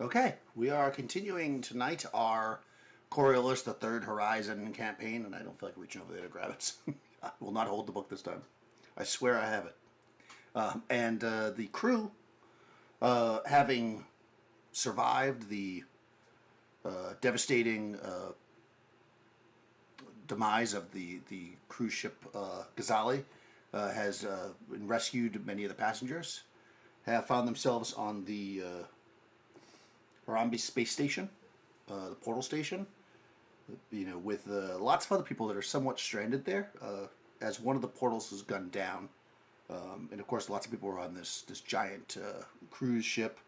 Okay, we are continuing tonight our Coriolis, the Third Horizon campaign, and I don't feel like reaching over there to grab it. I will not hold the book this time. I swear I have it. The crew, having survived the devastating demise of the cruise ship Ghazali, has rescued many of the passengers, have found themselves on the Harambe space station, the portal station, with lots of other people that are somewhat stranded there, as one of the portals has gone down. And of course, lots of people were on this giant cruise ship,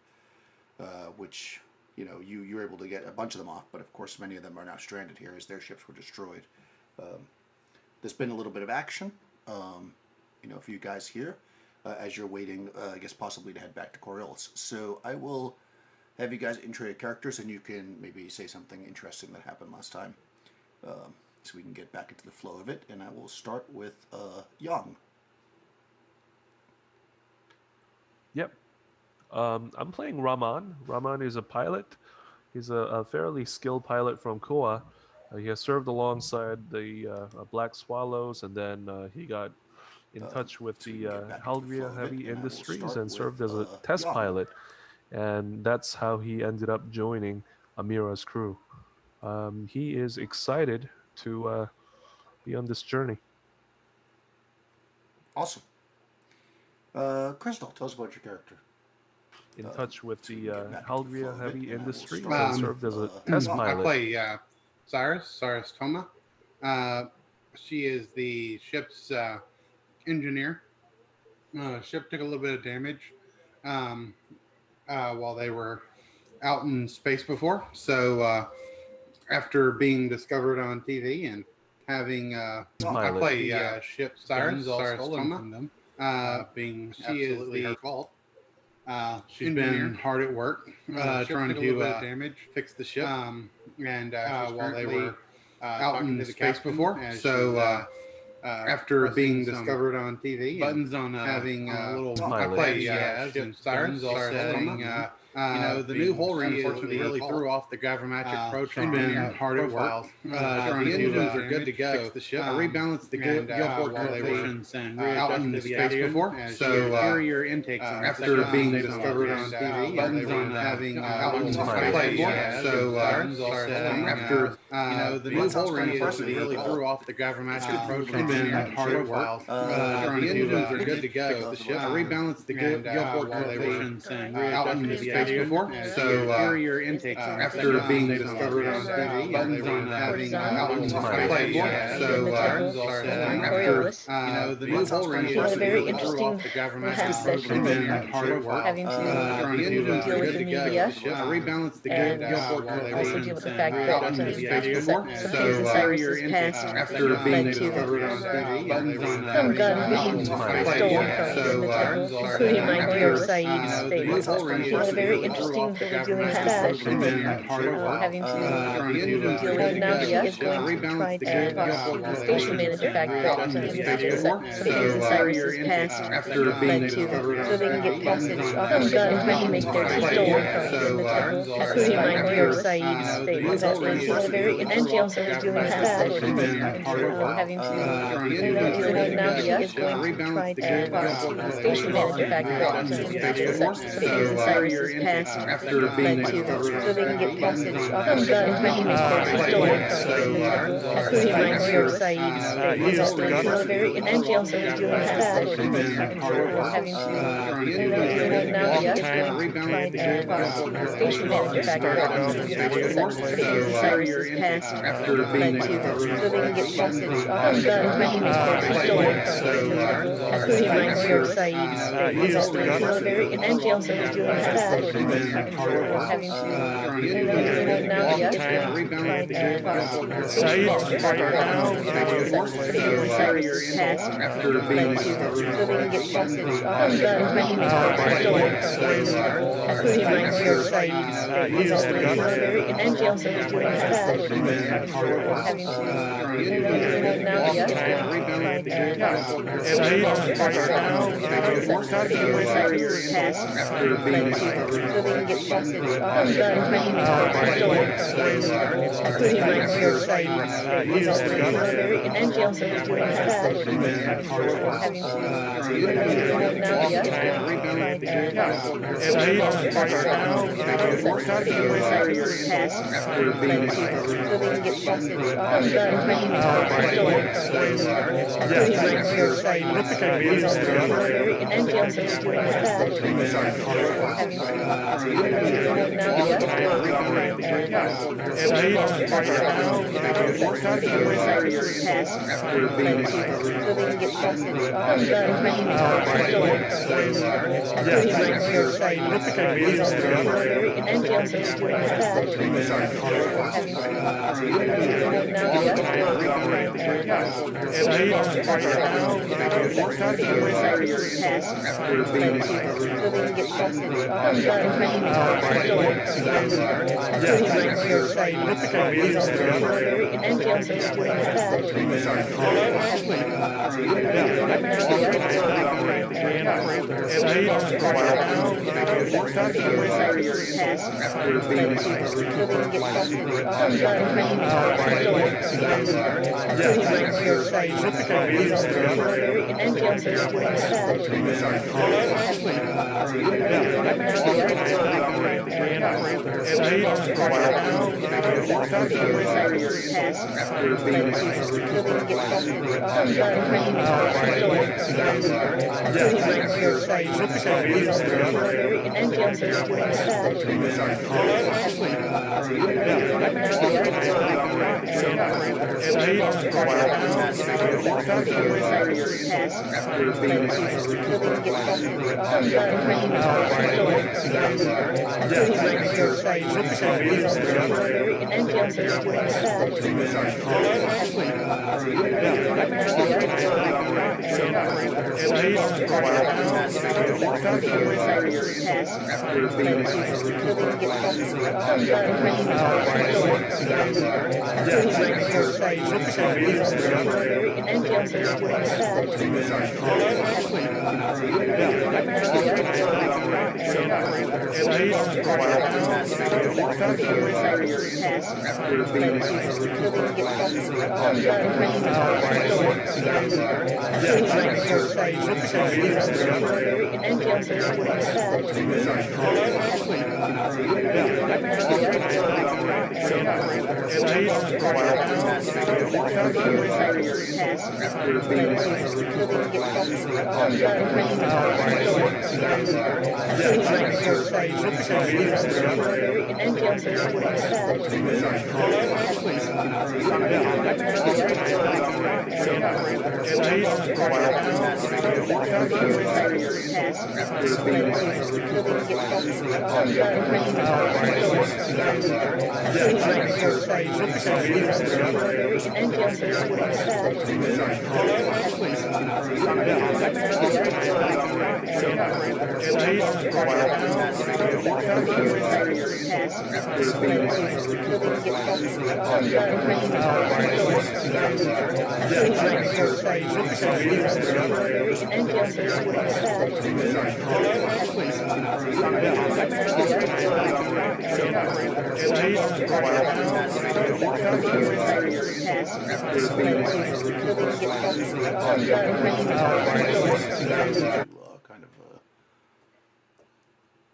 which, you were able to get a bunch of them off, but of course many of them are now stranded here as their ships were destroyed. There's been a little bit of action, for you guys here, as you're waiting, I guess possibly to head back to Coriolis. So I will have you guys intro your characters, and you can maybe say something interesting that happened last time, so we can get back into the flow of it. And I will start with Young. Yep. I'm playing Rahman. Rahman is a pilot. He's a fairly skilled pilot from Koa. He has served alongside the Black Swallows, and then he got in touch with the Haldria Heavy Industries and served as a test pilot. And that's how he ended up joining Amira's crew. He is excited to be on this journey. Awesome. Crystal, tell us about your character. In touch with the Haldria Heavy Industries and served as a test pilot. I play Cyrus Toma. She is the ship's engineer. Ship took a little bit of damage while they were out in space before. So after being discovered on TV and having I play ship Cyrus Toma. From them. Being she is the her fault. She's been hard at work trying to fix the ship, and while they were out in space before. So after being discovered on TV, buttons on having a little I play ship Cyrus saying, the new hull unfortunately really threw off the gravimetric proton. Been hard at work. The engines are good to go. Fix the ship. Rebalance the Gilport translations and out in space before. So carrier intakes. After being discovered on TV, buttons on having out in space before. So after the new hull really threw off the gravimetric proton. Been hard at work. The engines are good to go. The ship. Rebalance the Gilport translations and out in space before. So carrier intakes after being discovered on TV, buttons on having out in space before. So after the new hull range was a very interesting session, having to deal with the media rebalance the and also deal with the fact that some things in Cyrus's past after being led to discovered on TV, buttons on some gun being stolen from the temple, including my dear Saeed's statement. It was a very interesting dealing with that, having to deal with Nadia is going to try to talk to the station manager back that some things in Cyrus's past led to so they can get passage off some gun trying to make their stolen from the temple, including my dear Saeed's statement. It was a very and she also was dealing with that, having to deal with Nadia is going to try to talk to the station manager back that some things in Cyrus's past led to so they can get passage off some gun trying to make their stolen from the temple, including my dear Saeed's statement. It was a very and she also was dealing with that, having to deal with Nadia is going to try to talk to the station manager back that Cyrus's past led to so they can get passage off some gun trying to make their stolen from the temple, including my dear Saeed's statement. It was a very and she also was dealing with that, having to deal with And he also was doing that having to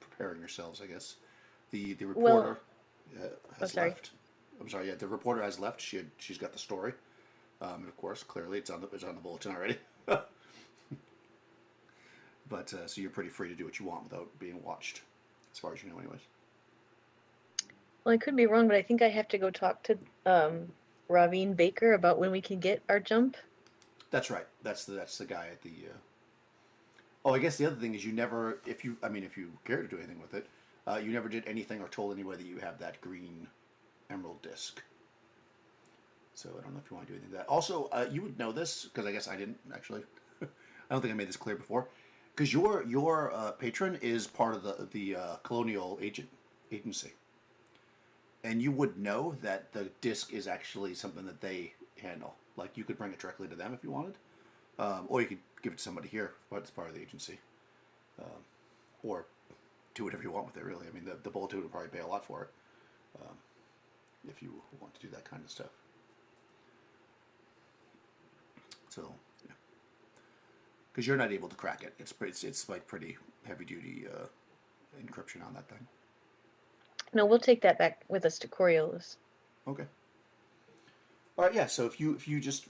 preparing yourselves, I guess. The reporter has left. I'm sorry. Yeah, the reporter has left. She's got the story. And of course, clearly, it's on the bulletin already. But so you're pretty free to do what you want without being watched, as far as you know, anyways. Well, I could be wrong, but I think I have to go talk to Raveen Baker about when we can get our jump. That's right. That's the guy at the. Oh, I guess the other thing is you never, if you care to do anything with it, you never did anything or told anybody that you have that green emerald disc. So I don't know if you want to do anything with that. Also, you would know this because I guess I didn't actually. I don't think I made this clear before. Because your patron is part of the colonial agency, and you would know that the disc is actually something that they handle. Like you could bring it directly to them if you wanted, or you could give it to somebody here, but it's part of the agency, or do whatever you want with it. Really, I mean, the bulletin would probably pay a lot for it if you want to do that kind of stuff. So, yeah. Because you're not able to crack it. It's like pretty heavy duty encryption on that thing. No, we'll take that back with us to Coriolis. Okay. All right. Yeah. So if you just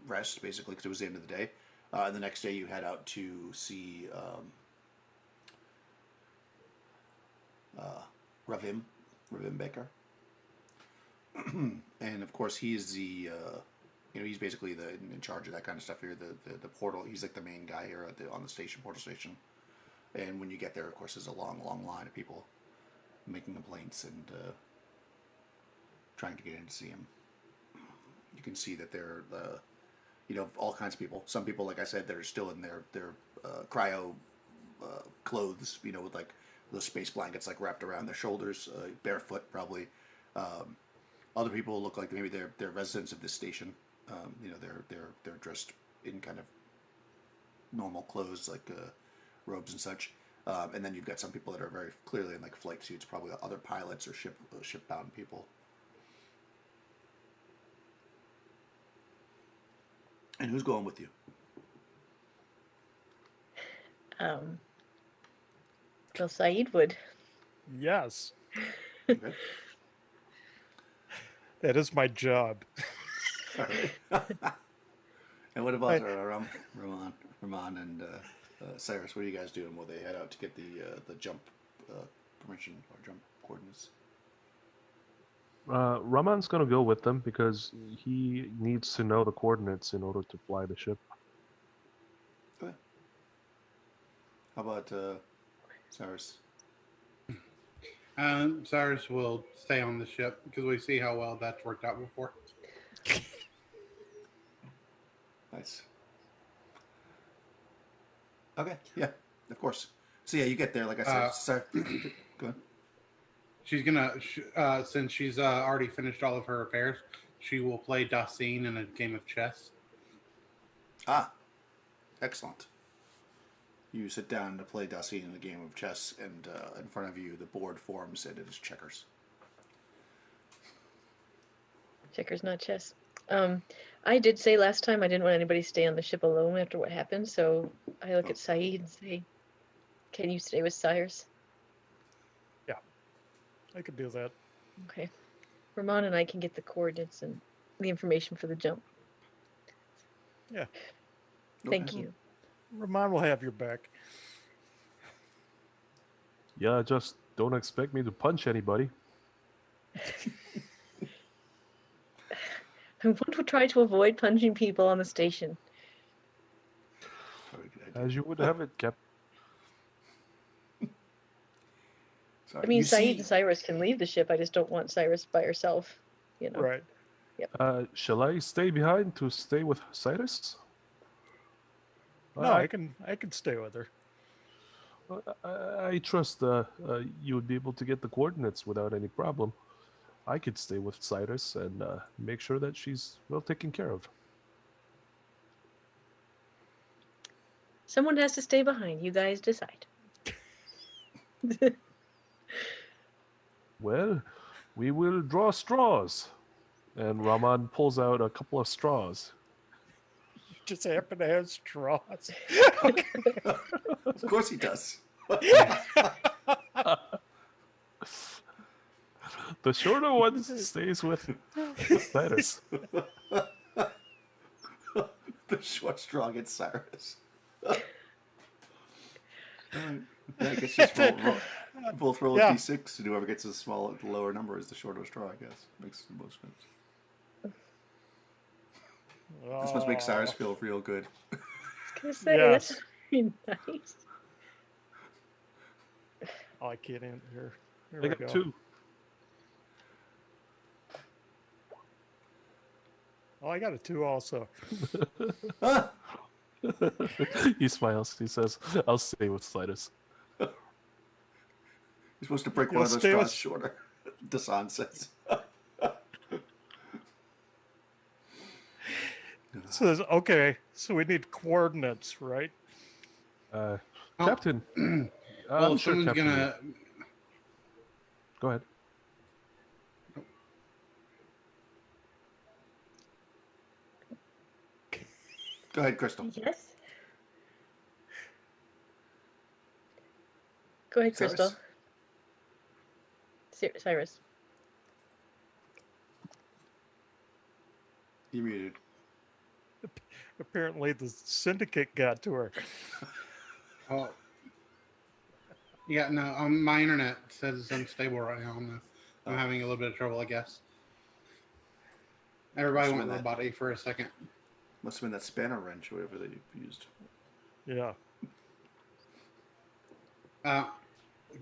rest basically because it was the end of the day, and the next day you head out to see Ravim Baker, and of course he's the he's basically in charge of that kind of stuff here. The portal. He's like the main guy here on the station, portal station. And when you get there, of course, there's a long line of people making complaints and trying to get in to see him. You can see that there are, all kinds of people. Some people, like I said, that are still in their cryo clothes, with like the space blankets like wrapped around their shoulders, barefoot probably. Other people look like maybe they're residents of this station. They're dressed in kind of normal clothes like robes and such. And then you've got some people that are very clearly in like flight suits, probably other pilots or ship-bound people. And who's going with you? Well, Saeed would. Yes. Okay. That is my job. All right. And what about Rahman and Cyrus? What are you guys doing? Will they head out to get the jump permission or jump coordinates? Raman's gonna go with them because he needs to know the coordinates in order to fly the ship. Okay. How about Cyrus? Cyrus will stay on the ship because we see how well that's worked out before. Nice. Okay, yeah, of course. So yeah, you get there, like I said. Sorry. Go ahead. She's gonna, since she's already finished all of her affairs, she will play Dasein in a game of chess. Ah, excellent. You sit down to play Dasein in a game of chess, and in front of you, the board forms, and it is checkers. Checkers, not chess. I did say last time I didn't want anybody to stay on the ship alone after what happened, so I look at Saeed and say, "Can you stay with Cyrus?" Yeah, I could do that. Okay. Rahman and I can get the coordinates and the information for the jump. Yeah. Thank you. Rahman will have your back. Yeah, just don't expect me to punch anybody. One would try to avoid punching people on the station. As you would have it, Cap. Sorry, I mean, Saeed and Cyrus can leave the ship. I just don't want Cyrus by herself, Right. Yep. Shall I stay behind to stay with Cyrus? No, I can stay with her. I trust you would be able to get the coordinates without any problem. I could stay with Cyrus and make sure that she's well taken care of. Someone has to stay behind. You guys decide. Well, we will draw straws. And Rahman pulls out a couple of straws. You just happen to have straws. Of course he does. The shorter one stays with Cyrus. The short straw gets Cyrus. I guess just both roll a d6, and whoever gets the lower number is the shorter straw, I guess. Makes the most sense. This must make Cyrus feel real good. I was gonna say, that's very nice. Oh, I can't enter here. I got 2. Oh, I got a 2 also. He smiles. He says, "I'll stay with Slidus." You're supposed to break You'll one of those stay with- straws shorter. Dasan says. Says, okay, so we need coordinates, right? Captain. Well, I'm if sure someone's Captain. gonna. Go ahead. Go ahead, Crystal. Yes. Go ahead, Cyrus? Crystal. Cyrus. You're muted. Apparently the syndicate got to her. Oh. Yeah, no, my internet says it's unstable right now. I'm having a little bit of trouble, I guess. Everybody went robotic for a second. Must have been that spanner wrench or whatever that you used. Yeah.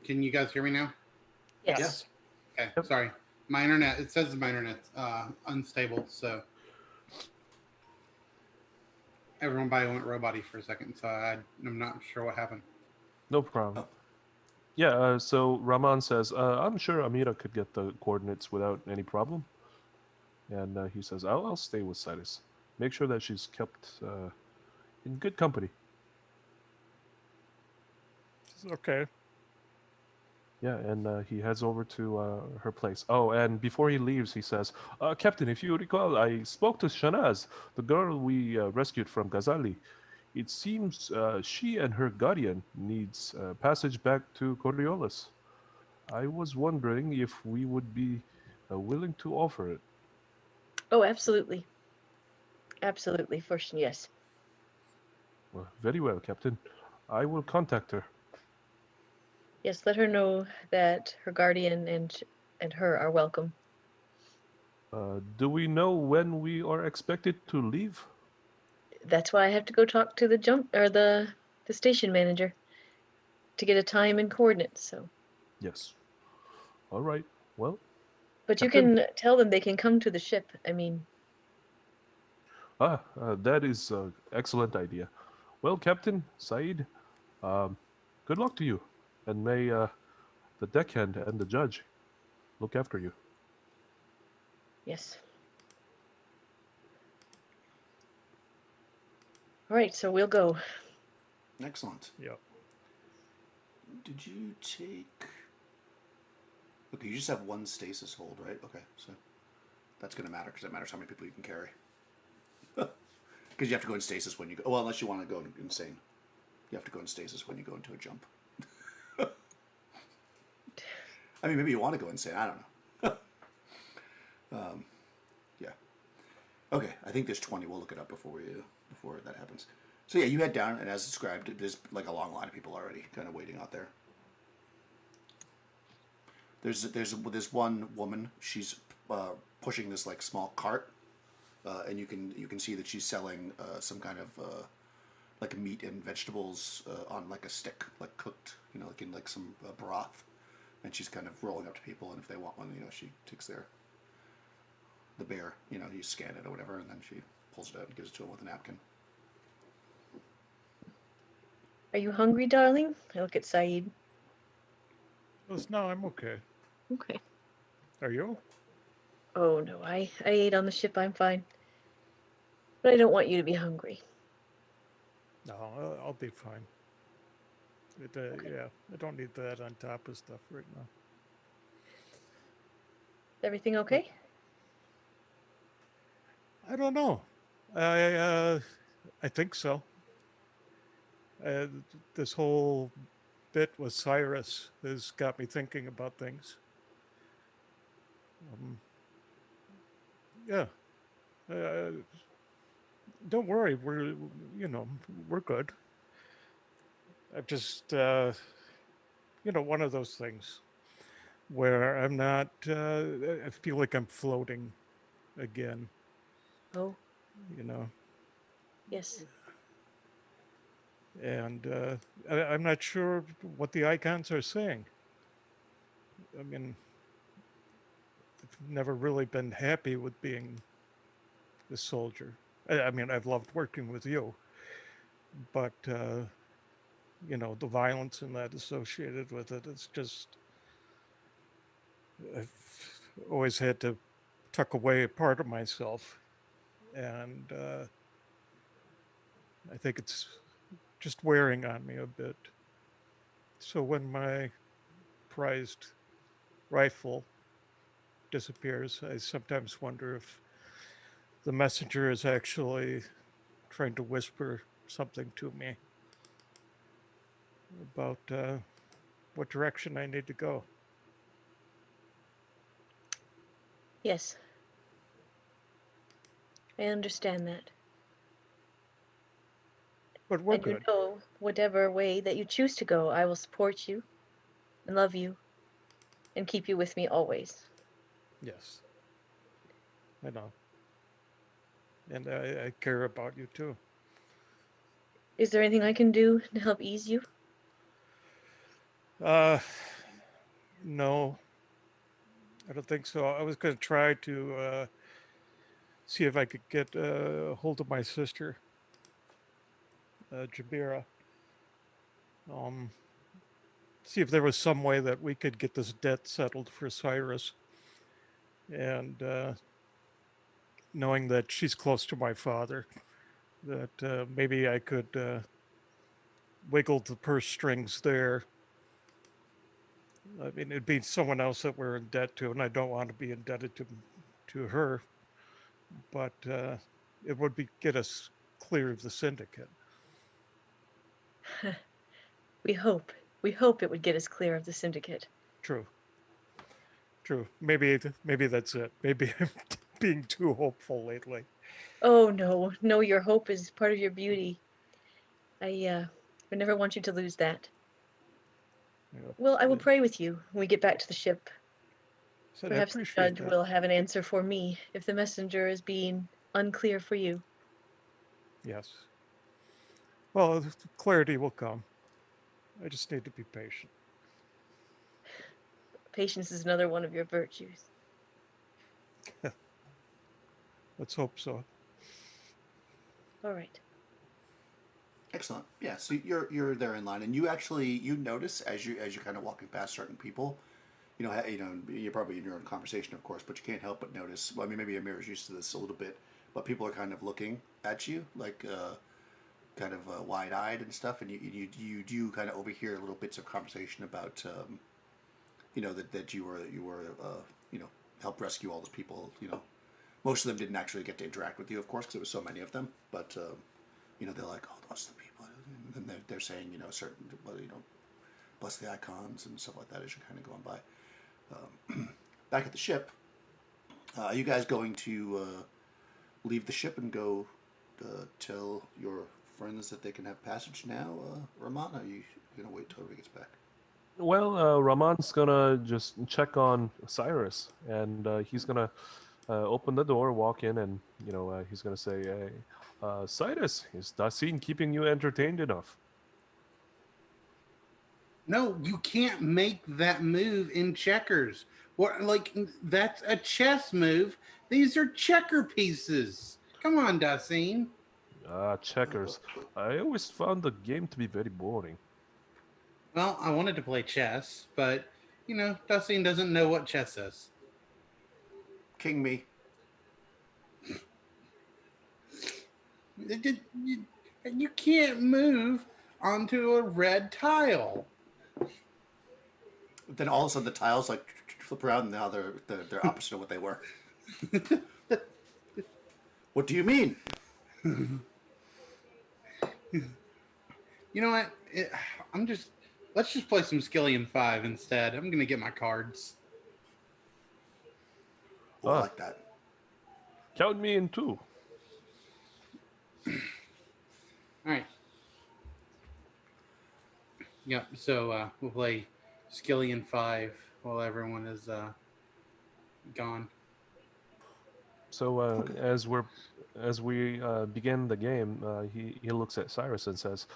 Can you guys hear me now? Yes. Okay, sorry. My internet, it says my internet's unstable, so everybody went roboty for a second, so I'm not sure what happened. No problem. Oh. Yeah, so Raman says, I'm sure Amira could get the coordinates without any problem. And he says, I'll stay with Cyrus. Make sure that she's kept in good company. Okay. Yeah, and he heads over to her place. Oh, and before he leaves, he says, Captain, if you recall, I spoke to Shanaz, the girl we rescued from Ghazali. It seems she and her guardian needs passage back to Coriolis. I was wondering if we would be willing to offer it. Oh, absolutely. Absolutely. Yes. Well, very well, Captain. I will contact her. Yes, let her know that her guardian and her are welcome. Do we know when we are expected to leave? That's why I have to go talk to the station manager to get a time and coordinates. So. Yes. All right. Well. But Captain. You can tell them they can come to the ship. I mean. That is an excellent idea. Well, Captain Saeed, good luck to you, and may the deckhand and the judge look after you. Yes. All right, so we'll go. Excellent. Yep. Did you take... Okay, you just have one stasis hold, right? Okay, so that's going to matter because it matters how many people you can carry. Because you have to go in stasis when you go... Well, unless you want to go insane. You have to go in stasis when you go into a jump. I mean, maybe you want to go insane. I don't know. Yeah. Okay, I think there's 20. We'll look it up before that happens. So yeah, you head down, and as described, there's like a long line of people already kind of waiting out there. There's one woman. She's pushing this like small cart, and you can see that she's selling some kind of like meat and vegetables on like a stick, like cooked, like in like some broth, and she's kind of rolling up to people, and if they want one, she takes the bear, you scan it or whatever, and then she pulls it out and gives it to him with a napkin. Are you hungry, darling? I look at Saeed. No, I'm okay. Okay. Are you? Oh, no, I ate on the ship. I'm fine. But I don't want you to be hungry. No, I'll be fine. Okay. Yeah, I don't need that on top of stuff right now. Is everything okay? I don't know. I think so. This whole bit with Cyrus has got me thinking about things. Yeah. Don't worry. We're good. I'm just, one of those things where I'm not, I feel like I'm floating again. Oh. Yes. And I'm not sure what the icons are saying. I mean, I've never really been happy with being this soldier. I mean, I've loved working with you, but you know, the violence and that associated with it, it's just, I've always had to tuck away a part of myself, and I think it's just wearing on me a bit. So when my prized rifle disappears, I sometimes wonder if the messenger is actually trying to whisper something to me about what direction I need to go. Yes. I understand that. But we're And you good. know, whatever way that you choose to go, I will support you and love you and keep you with me always. Yes. I know. And I care about you too. Is there anything I can do to help ease you? No, I don't think so. I was going to try to see if I could get a hold of my sister, Jabira. See if there was some way that we could get this debt settled for Cyrus. And knowing that she's close to my father, that maybe I could wiggle the purse strings there. I mean, it'd be someone else that we're in debt to, and I don't want to be indebted to her. But it would get us clear of the syndicate. We hope. We hope it would get us clear of the syndicate. True. Maybe that's it. Maybe I'm being too hopeful lately. Oh no, no, your hope is part of your beauty. I would never want you to lose that. Yeah. Well, I will pray with you when we get back to the ship. Said I Perhaps the appreciate judge that. will have an answer for me if the messenger is being unclear for you. Yes. Well, clarity will come. I just need to be patient. Patience is another one of your virtues. Let's hope so. All right. Excellent. Yeah. So you're there in line, and you notice as you're kind of walking past certain people, you're probably in your own conversation, of course, but you can't help but notice. Well, I mean, maybe Amir's used to this a little bit, but people are kind of looking at you like kind of wide-eyed and stuff, and you do kind of overhear little bits of conversation about that you were helped rescue all those people. Most of them didn't actually get to interact with you, of course, because there was so many of them, but. They're like, oh, those are the people. And then they're saying, certain, bless the icons and stuff like that as you're kind of going by. Back at the ship, are you guys going to leave the ship and go tell your friends that they can have passage now, Rahman? Or are you going to wait till he gets back? Well, Ramon's gonna just check on Cyrus, and he's gonna open the door, walk in, and he's gonna say, "Hey, Cyrus, is Dasin keeping you entertained enough?" No, you can't make that move in checkers. What, like, that's a chess move. These are checker pieces. Come on, Dasin. Checkers. I always found the game to be very boring. Well, I wanted to play chess, but, Dasin doesn't know what chess is. King me. You can't move onto a red tile. Then all of a sudden the tiles like flip around, and now they're opposite of what they were. What do you mean? You know what? Let's just play some Skillion 5 instead. I'm going to get my cards. Oh, I like that. Count me in too. All right. Yep, so we'll play Skillion 5 while everyone is gone. So as we begin the game, he looks at Cyrus and says,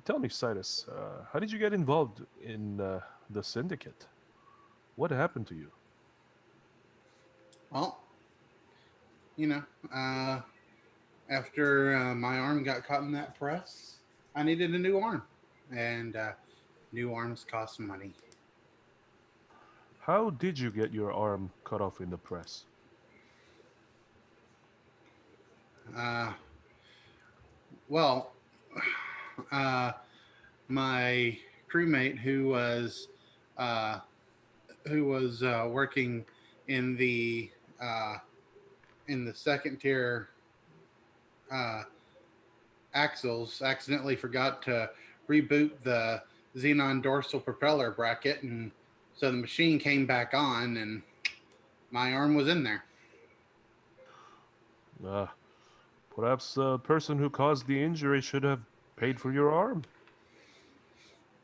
"Tell me, Cyrus, how did you get involved in the syndicate? What happened to you?" Well, after my arm got caught in that press, I needed a new arm, and new arms cost money. How did you get your arm cut off in the press? Well, my crewmate uh, who was working in the uh, second tier uh, axles accidentally forgot to reboot the xenon dorsal propeller bracket, and so the machine came back on, and my arm was in there. Perhaps the person who caused the injury should have paid for your arm.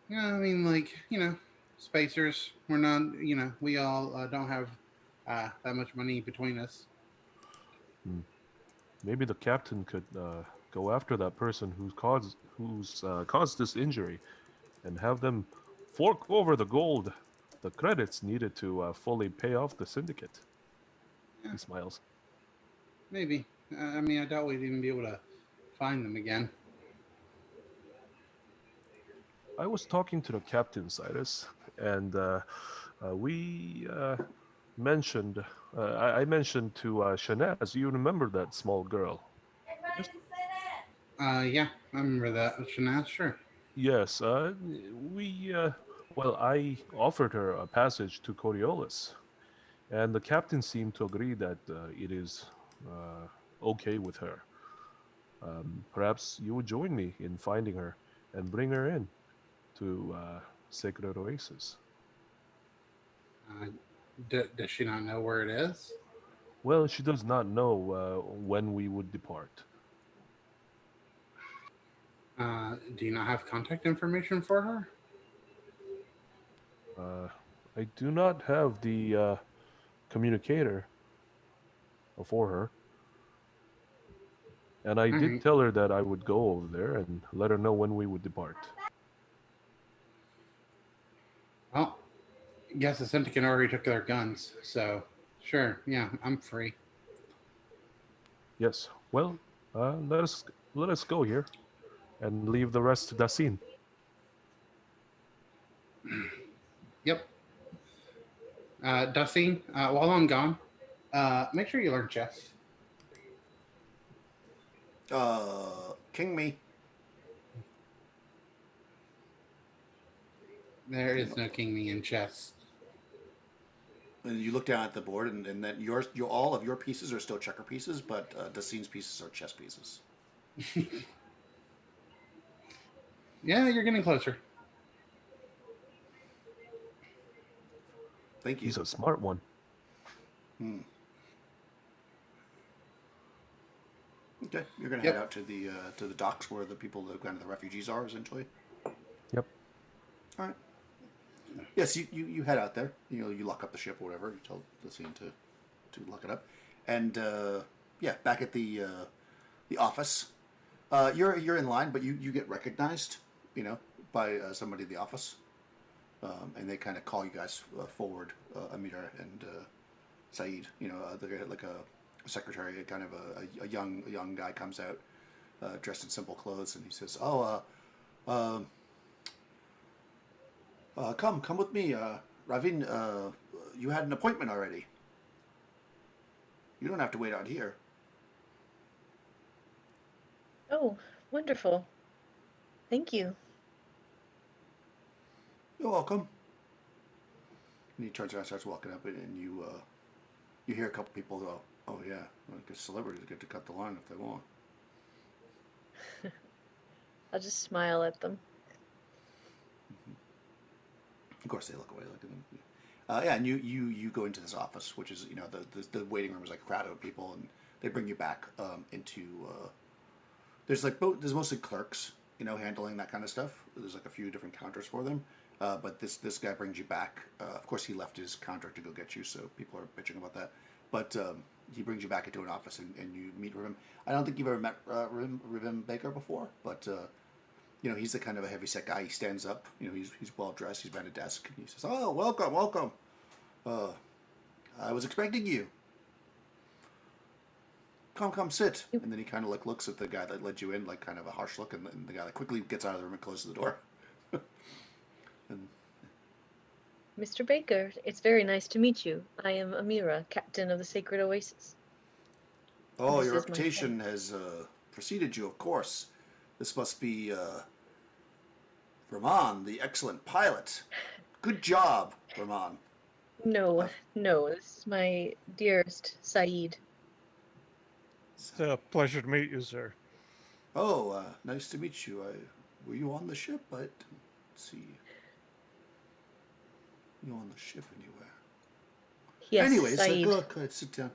Yeah, I mean, spacers. We're not, we all don't have that much money between us. Maybe the captain could go after that person who's caused this injury, and have them fork over the credits needed to fully pay off the syndicate. Yeah. He smiles. Maybe. I mean, I doubt we'd even be able to find them again. I was talking to the captain, Cyrus, and we mentioned. I mentioned to Shanaz. You remember that small girl? Yeah, I remember that. Shanaz, sure. Yes. Well, I offered her a passage to Coriolis, and the captain seemed to agree that it is okay with her. Perhaps you would join me in finding her and bring her in to Sacred Oasis. Does she not know where it is? Well, she does not know when we would depart. Do you not have contact information for her? I do not have the communicator for her. And I did tell her that I would go over there and let her know when we would depart. Well, I guess the syndicate already took their guns, so sure, yeah, I'm free. Yes. Well, let us go here and leave the rest to Dasin. Yep. Dasin, while I'm gone, make sure you learn chess. King me. There is no king me in chess. And you look down at the board, and that all of your pieces are still checker pieces, but Dacin's pieces are chess pieces. Yeah, you're getting closer. Thank you. He's a smart one. Okay, you're gonna head out to the docks where the people, the refugees are, essentially. Yep. All right. Yes, you head out there. You lock up the ship or whatever. You tell the scene to lock it up, and back at the office. You're in line, but you get recognized, by somebody in the office, and they kind of call you guys forward, Amir and Saeed. They're like a secretary, kind of a young guy comes out, dressed in simple clothes, and he says, come with me, Ravin. You had an appointment already. You don't have to wait out here. Oh, wonderful. Thank you. You're welcome. And he turns around and starts walking up, and you hear a couple people go, oh yeah, I guess celebrities get to cut the line if they want. I'll just smile at them. Of course, they look away. And you go into this office, which is the waiting room is like crowded with people, and they bring you back into. There's mostly clerks, handling that kind of stuff. There's like a few different counters for them, but this guy brings you back. Of course, he left his counter to go get you, so people are bitching about that. But he brings you back into an office, and you meet Rivim. I don't think you've ever met Rivim Baker before, but. He's the kind of a heavy-set guy. He stands up. He's well-dressed. He's behind a desk. And he says, oh, welcome. I was expecting you. come, sit. And then he kind of like looks at the guy that led you in, like kind of a harsh look, and the guy like quickly gets out of the room and closes the door. And, Mr. Baker, it's very nice to meet you. I am Amira, captain of the Sacred Oasis. oh, This your is my reputation has preceded you, of course. This must be Rahman, the excellent pilot. Good job, Rahman. No, no, this is my dearest Saeed. It's a pleasure to meet you, sir. Oh, nice to meet you. Were you on the ship? I didn't see you on the ship anywhere. Yes, Anyways, Saeed. go ahead, sit down.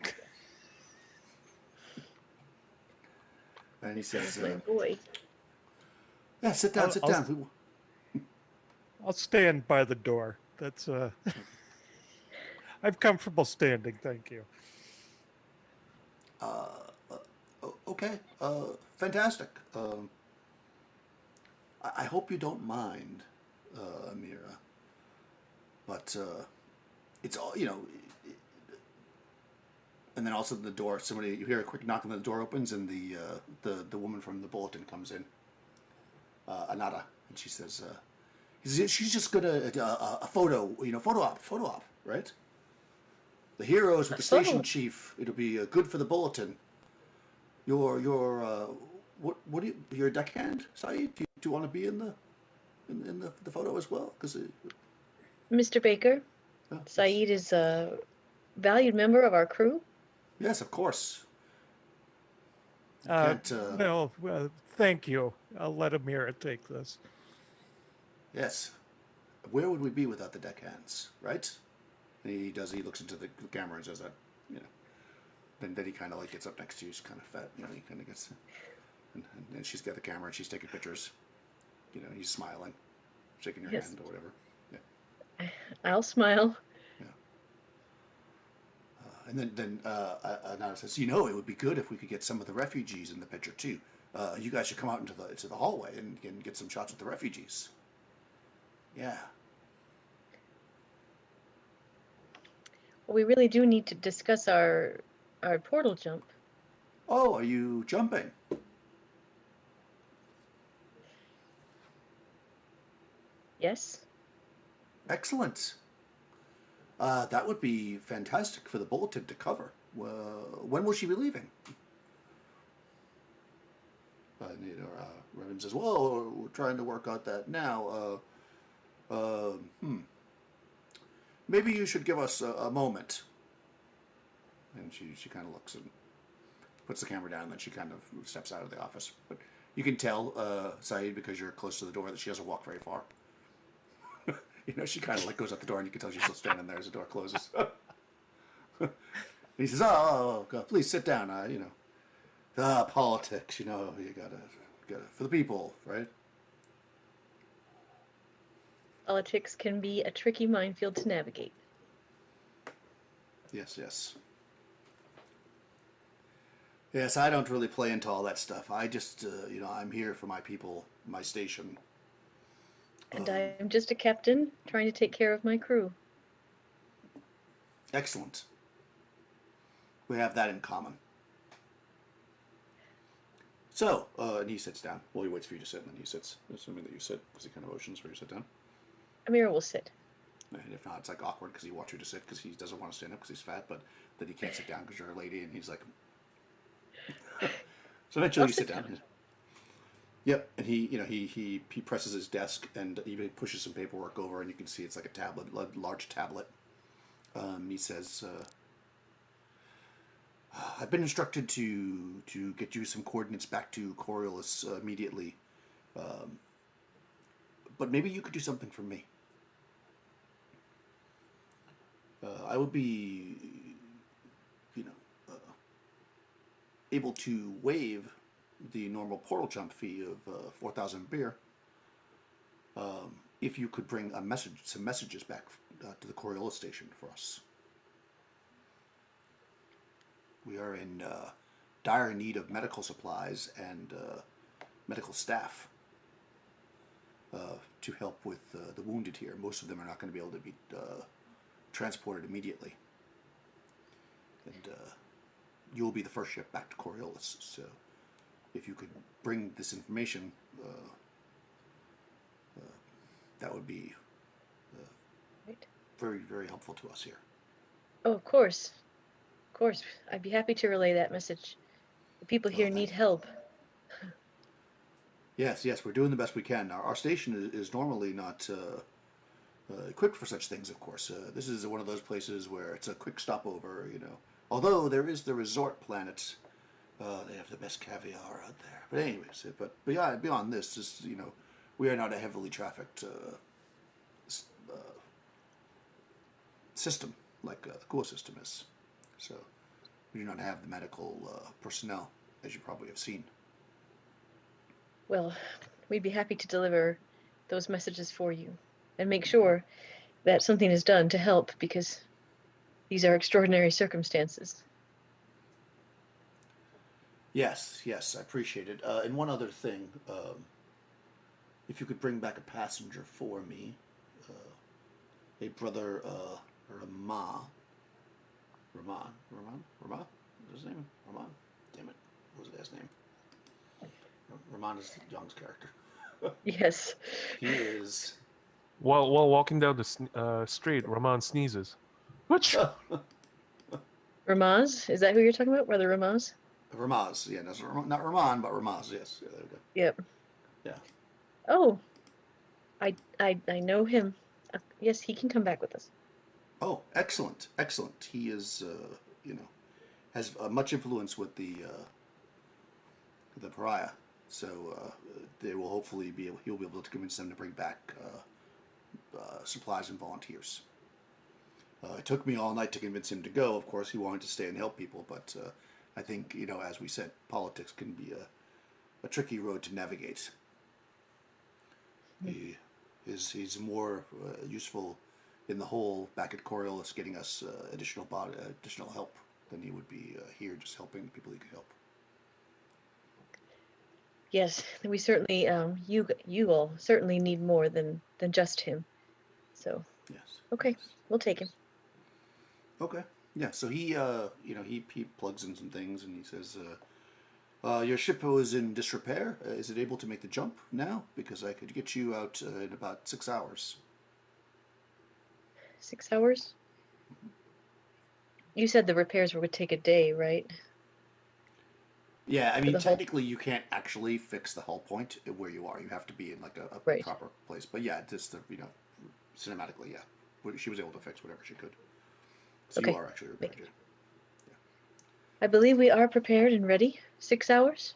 And he says, My boy. yeah, sit down, sit down. I'll stand by the door. That's I'm comfortable standing, thank you. Okay, fantastic. I hope you don't mind, Amira. But it's all, you know. And then also the door. You hear a quick knock, and the door opens, and the woman from the bulletin comes in, Anada, and she says, "She's just got a photo, photo op, right? The heroes with the station chief. It'll be good for the bulletin. You're a deckhand, Saeed? Do you want to be in the photo as well? Because Mr. Baker, Saeed is a valued member of our crew. yes, of course. Well, thank you. I'll let Amira take this. Yes. Where would we be without the deckhands, right? And he looks into the camera and says that, Then he kind of like gets up next to you. He's kind of fat, he kind of gets, and she's got the camera and she's taking pictures. He's smiling, shaking your hand or whatever. Yeah. I'll smile. Yeah. And then Nara says, it would be good if we could get some of the refugees in the picture too. You guys should come out into the hallway and get some shots with the refugees. Yeah. Well, we really do need to discuss our portal jump. Oh, are you jumping? Yes. Excellent. That would be fantastic for the bulletin to cover. When will she be leaving? Revan says, well, we're trying to work out that now. Maybe you should give us a moment. And she kind of looks and puts the camera down, and then she kind of steps out of the office. But you can tell, Saeed, because you're close to the door, that she doesn't walk very far. She kind of like goes out the door, and you can tell she's still standing there as the door closes. And he says, "Oh, God, please sit down. Politics. You gotta for the people, right?" Politics can be a tricky minefield to navigate. Yes. Yes, I don't really play into all that stuff. I just, I'm here for my people, my station. And I'm just a captain trying to take care of my crew. Excellent. We have that in common. So, and he sits down. Well, he waits for you to sit, and then he sits, assuming that you sit, because he kind of motions for you to sit down. Amira will sit. And if not, it's like awkward because he wants you to sit because he doesn't want to stand up because he's fat, but then he can't sit down because you're a lady, and he's like... So eventually you sit down. Yep, and he presses his desk and he pushes some paperwork over, and you can see it's like a tablet, large tablet. He says, "I've been instructed to get you some coordinates back to Coriolis immediately, but maybe you could do something for me. I would be, able to waive the normal portal jump fee of 4,000 beer, if you could bring some messages back to the Coriolis station for us. We are in dire need of medical supplies and medical staff to help with the wounded here. Most of them are not going to be able to be transported immediately. And you'll be the first ship back to Coriolis. So if you could bring this information, that would be Right. very, very helpful to us here. Oh, of course. Of course. I'd be happy to relay that message. The people here need help. Yes, we're doing the best we can. Our station is normally not equipped for such things, of course. This is one of those places where it's a quick stopover, Although there is the resort planet. They have the best caviar out there. But anyways, but beyond this, just, we are not a heavily trafficked system like the core system is. So we do not have the medical personnel, as you probably have seen. Well, we'd be happy to deliver those messages for you and make sure that something is done to help, because these are extraordinary circumstances. Yes, I appreciate it. And one other thing, if you could bring back a passenger for me, a brother Ramon. What was his name? Ramon? Damn it. What was his last name? Ramon is Young's character. Yes. He is... While walking down the street, Ramon sneezes. Which? Ramaz? Is that who you're talking about? Brother Ramaz? Ramaz, yeah. Not Ramon, but Ramaz, yes. Yeah, there we go. Yep. Yeah. Oh, I know him. Yes, he can come back with us. Oh, excellent. He is, has much influence with the pariah. So they will hopefully he'll be able to convince them to bring back supplies and volunteers. It took me all night to convince him to go. Of course, he wanted to stay and help people, but I think, as we said, politics can be a tricky road to navigate. He's more useful in the whole back at Coriolis, getting us additional help than he would be here just helping the people he could help. Yes, we certainly, you all certainly need more than just him. So, Yes. Okay, we'll take him. Okay. Yeah. So he, he plugs in some things and he says, "Your ship was in disrepair. Is it able to make the jump now? Because I could get you out in about 6 hours." 6 hours? You said the repairs would take a day, right? Yeah, I mean, technically you can't actually fix the hull point where you are. You have to be in like a proper place. But yeah, just cinematically, yeah, she was able to fix whatever she could. So Okay. You are actually repaired. Yeah. I believe we are prepared and ready. 6 hours?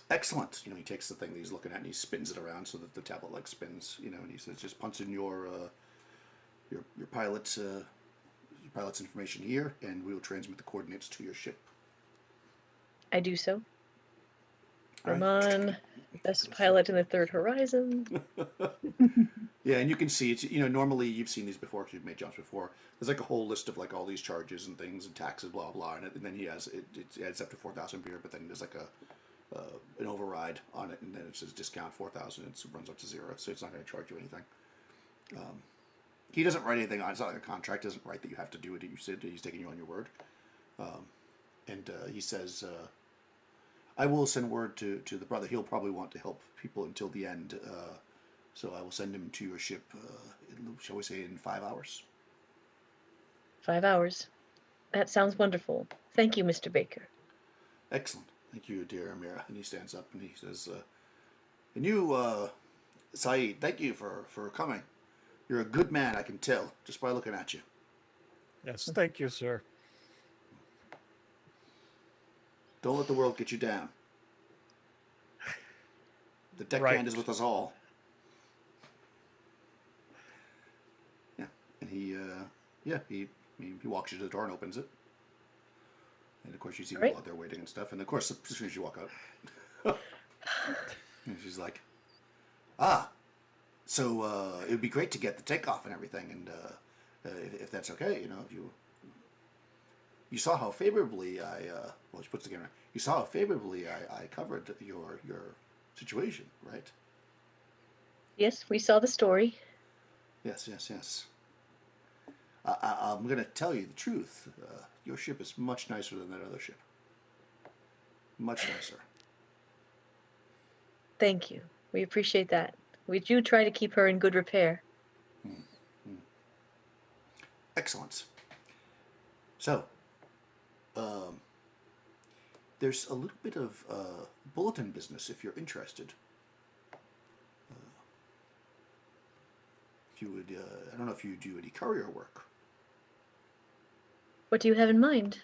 Excellent. He takes the thing that he's looking at and he spins it around so that the tablet spins. And he says, "Just punch in your pilot's information here, and we will transmit the coordinates to your ship." I do so. All right. Ramon, best pilot in the Third Horizon. Yeah, and you can see it's normally you've seen these before because you've made jumps before. There's like a whole list of like all these charges and things and taxes, blah blah, and then he has it adds up to 4,000 beer, but then there's like an override on it, and then it says discount 4,000, and it runs up to 0, so it's not going to charge you anything. He doesn't write anything on. It's not like a contract. He doesn't write that you have to do it. You said he's taking you on your word, and he says, "I will send word to the brother. He'll probably want to help people until the end. So I will send him to your ship, shall we say, in 5 hours." 5 hours. That sounds wonderful. Thank you, Mr. Baker. Excellent. Thank you, dear Amira. And he stands up and he says, "And you, Saeed, thank you for coming. You're a good man, I can tell, just by looking at you." Yes, thank you, sir. Don't let the world get you down. The deckhand is with us all. Yeah, and he walks you to the door and opens it. And of course you see people out there waiting and stuff. And of course, as soon as you walk out, and she's like, so it would be great to get the takeoff and everything. And if that's okay, if you saw how favorably she puts the camera. You saw how favorably I covered your situation, right? Yes, we saw the story. Yes. I'm going to tell you the truth. Your ship is much nicer than that other ship. Much nicer. Thank you. We appreciate that. We do try to keep her in good repair. Excellent. So, there's a little bit of bulletin business if you're interested. If you would, I don't know if you do any courier work. What do you have in mind?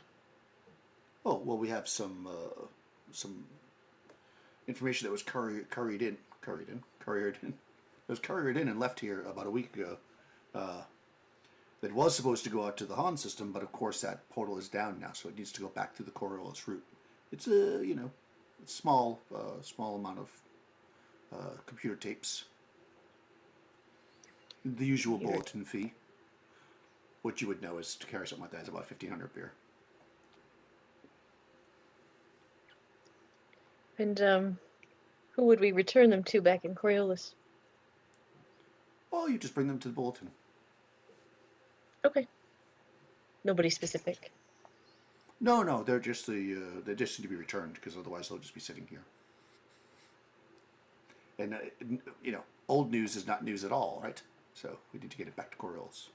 Oh, well, we have some information that was couriered in. It was couriered in and left here about a week ago. That was supposed to go out to the Han system, but of course that portal is down now, so it needs to go back to the Coriolis route. It's a small amount of computer tapes. The usual bulletin fee. What you would know is to carry something like that is about 1,500 beer. And who would we return them to back in Coriolis? Oh, you just bring them to the bulletin. Okay. Nobody specific. No, they're just they just need to be returned because otherwise they'll just be sitting here. And old news is not news at all, right? So we need to get it back to Coriolis.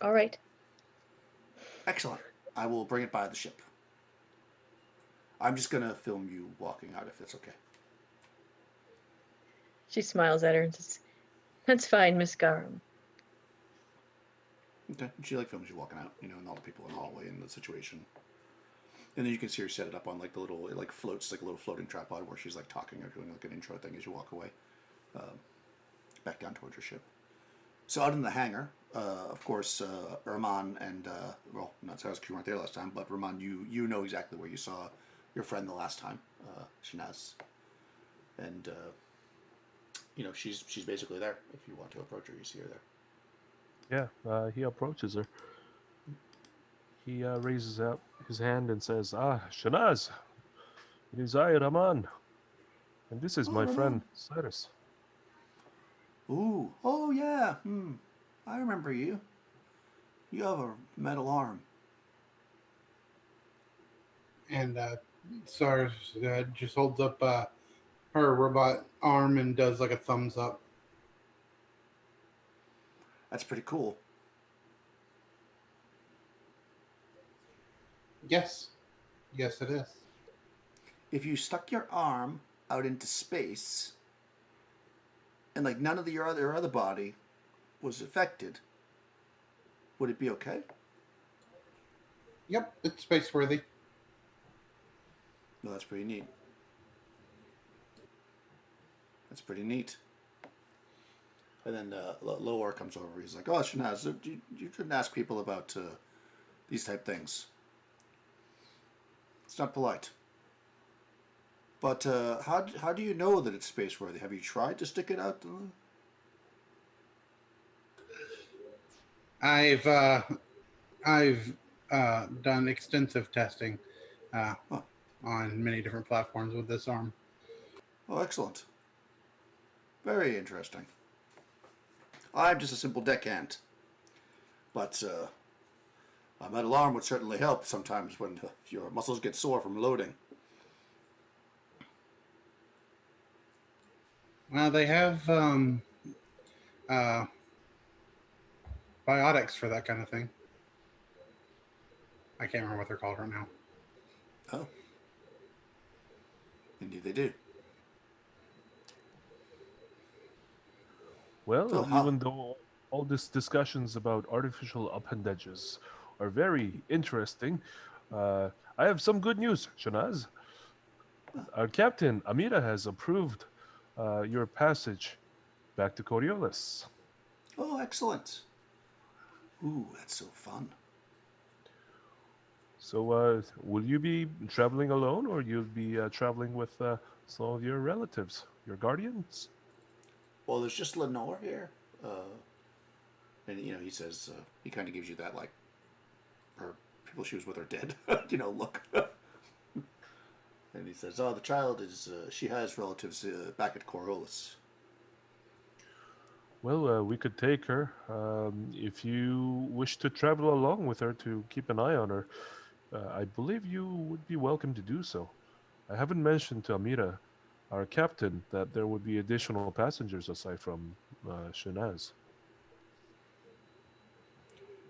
All right. Excellent. I will bring it by the ship. I'm just gonna film you walking out if that's okay. She smiles at her and says, "That's fine, Miss Garum." Okay. She films you walking out, and all the people in the hallway and the situation. And then you can see her set it up on the little, it floats like a little floating tripod where she's talking or doing an intro thing as you walk away, back down towards your ship. So out in the hangar, of course, Rahman and not Sarah's crew weren't there last time, but Rahman, you know exactly where you saw your friend the last time, Shanaz, and she's basically there. If you want to approach her, you see her there. Yeah, he approaches her. He raises out his hand and says, Shanaz, it is I, Rahman. And this is my Rahman. friend, Cyrus. Ooh, oh yeah, I remember you. You have a metal arm. And Sars just holds up her robot arm and does a thumbs up. That's pretty cool. Yes, it is. If you stuck your arm out into space, and none of your other body was affected, would it be okay? Yep, it's space worthy. No, that's pretty neat. That's pretty neat. And then Loar comes over. He's like, "Oh, Shanaz, you shouldn't ask people about these type things. It's not polite." But how do you know that it's space worthy? Have you tried to stick it out? I've done extensive testing on many different platforms with this arm. Oh, excellent. Very interesting. I'm just a simple deckhand. But a metal arm would certainly help sometimes when your muscles get sore from loading. Well, they have biotics for that kind of thing. I can't remember what they're called right now. Oh. Indeed they do. Well, even though all these discussions about artificial appendages are very interesting, I have some good news, Shanaz. Our captain, Amira, has approved your passage back to Coriolis. Oh, excellent. Ooh, that's so fun. So, will you be traveling alone, or you'll be traveling with some of your relatives, your guardians? Well, there's just Lenore here, and he says he kind of gives you that her people she was with are dead, look. And he says, "Oh, the child is she has relatives back at Coriolis." Well, we could take her. If you wish to travel along with her to keep an eye on her, I believe you would be welcome to do so. I haven't mentioned to Amira, our captain, that there would be additional passengers aside from Shanaz.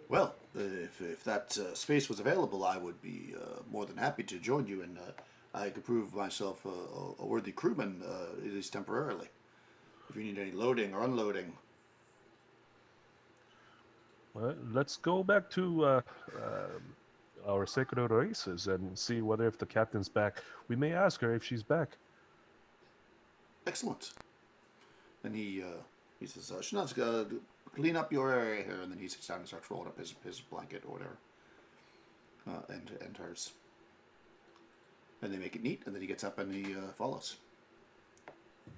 Well, if that space was available, I would be more than happy to join you, and I could prove myself a worthy crewman, at least temporarily. If you need any loading or unloading. Let's go back to our sacred races and see whether if the captain's back. We may ask her if she's back. Excellent. And he says, Shanaz, clean up your area here, and then he sits down and starts rolling up his blanket or whatever, and hers. And they make it neat, and then he gets up and he follows.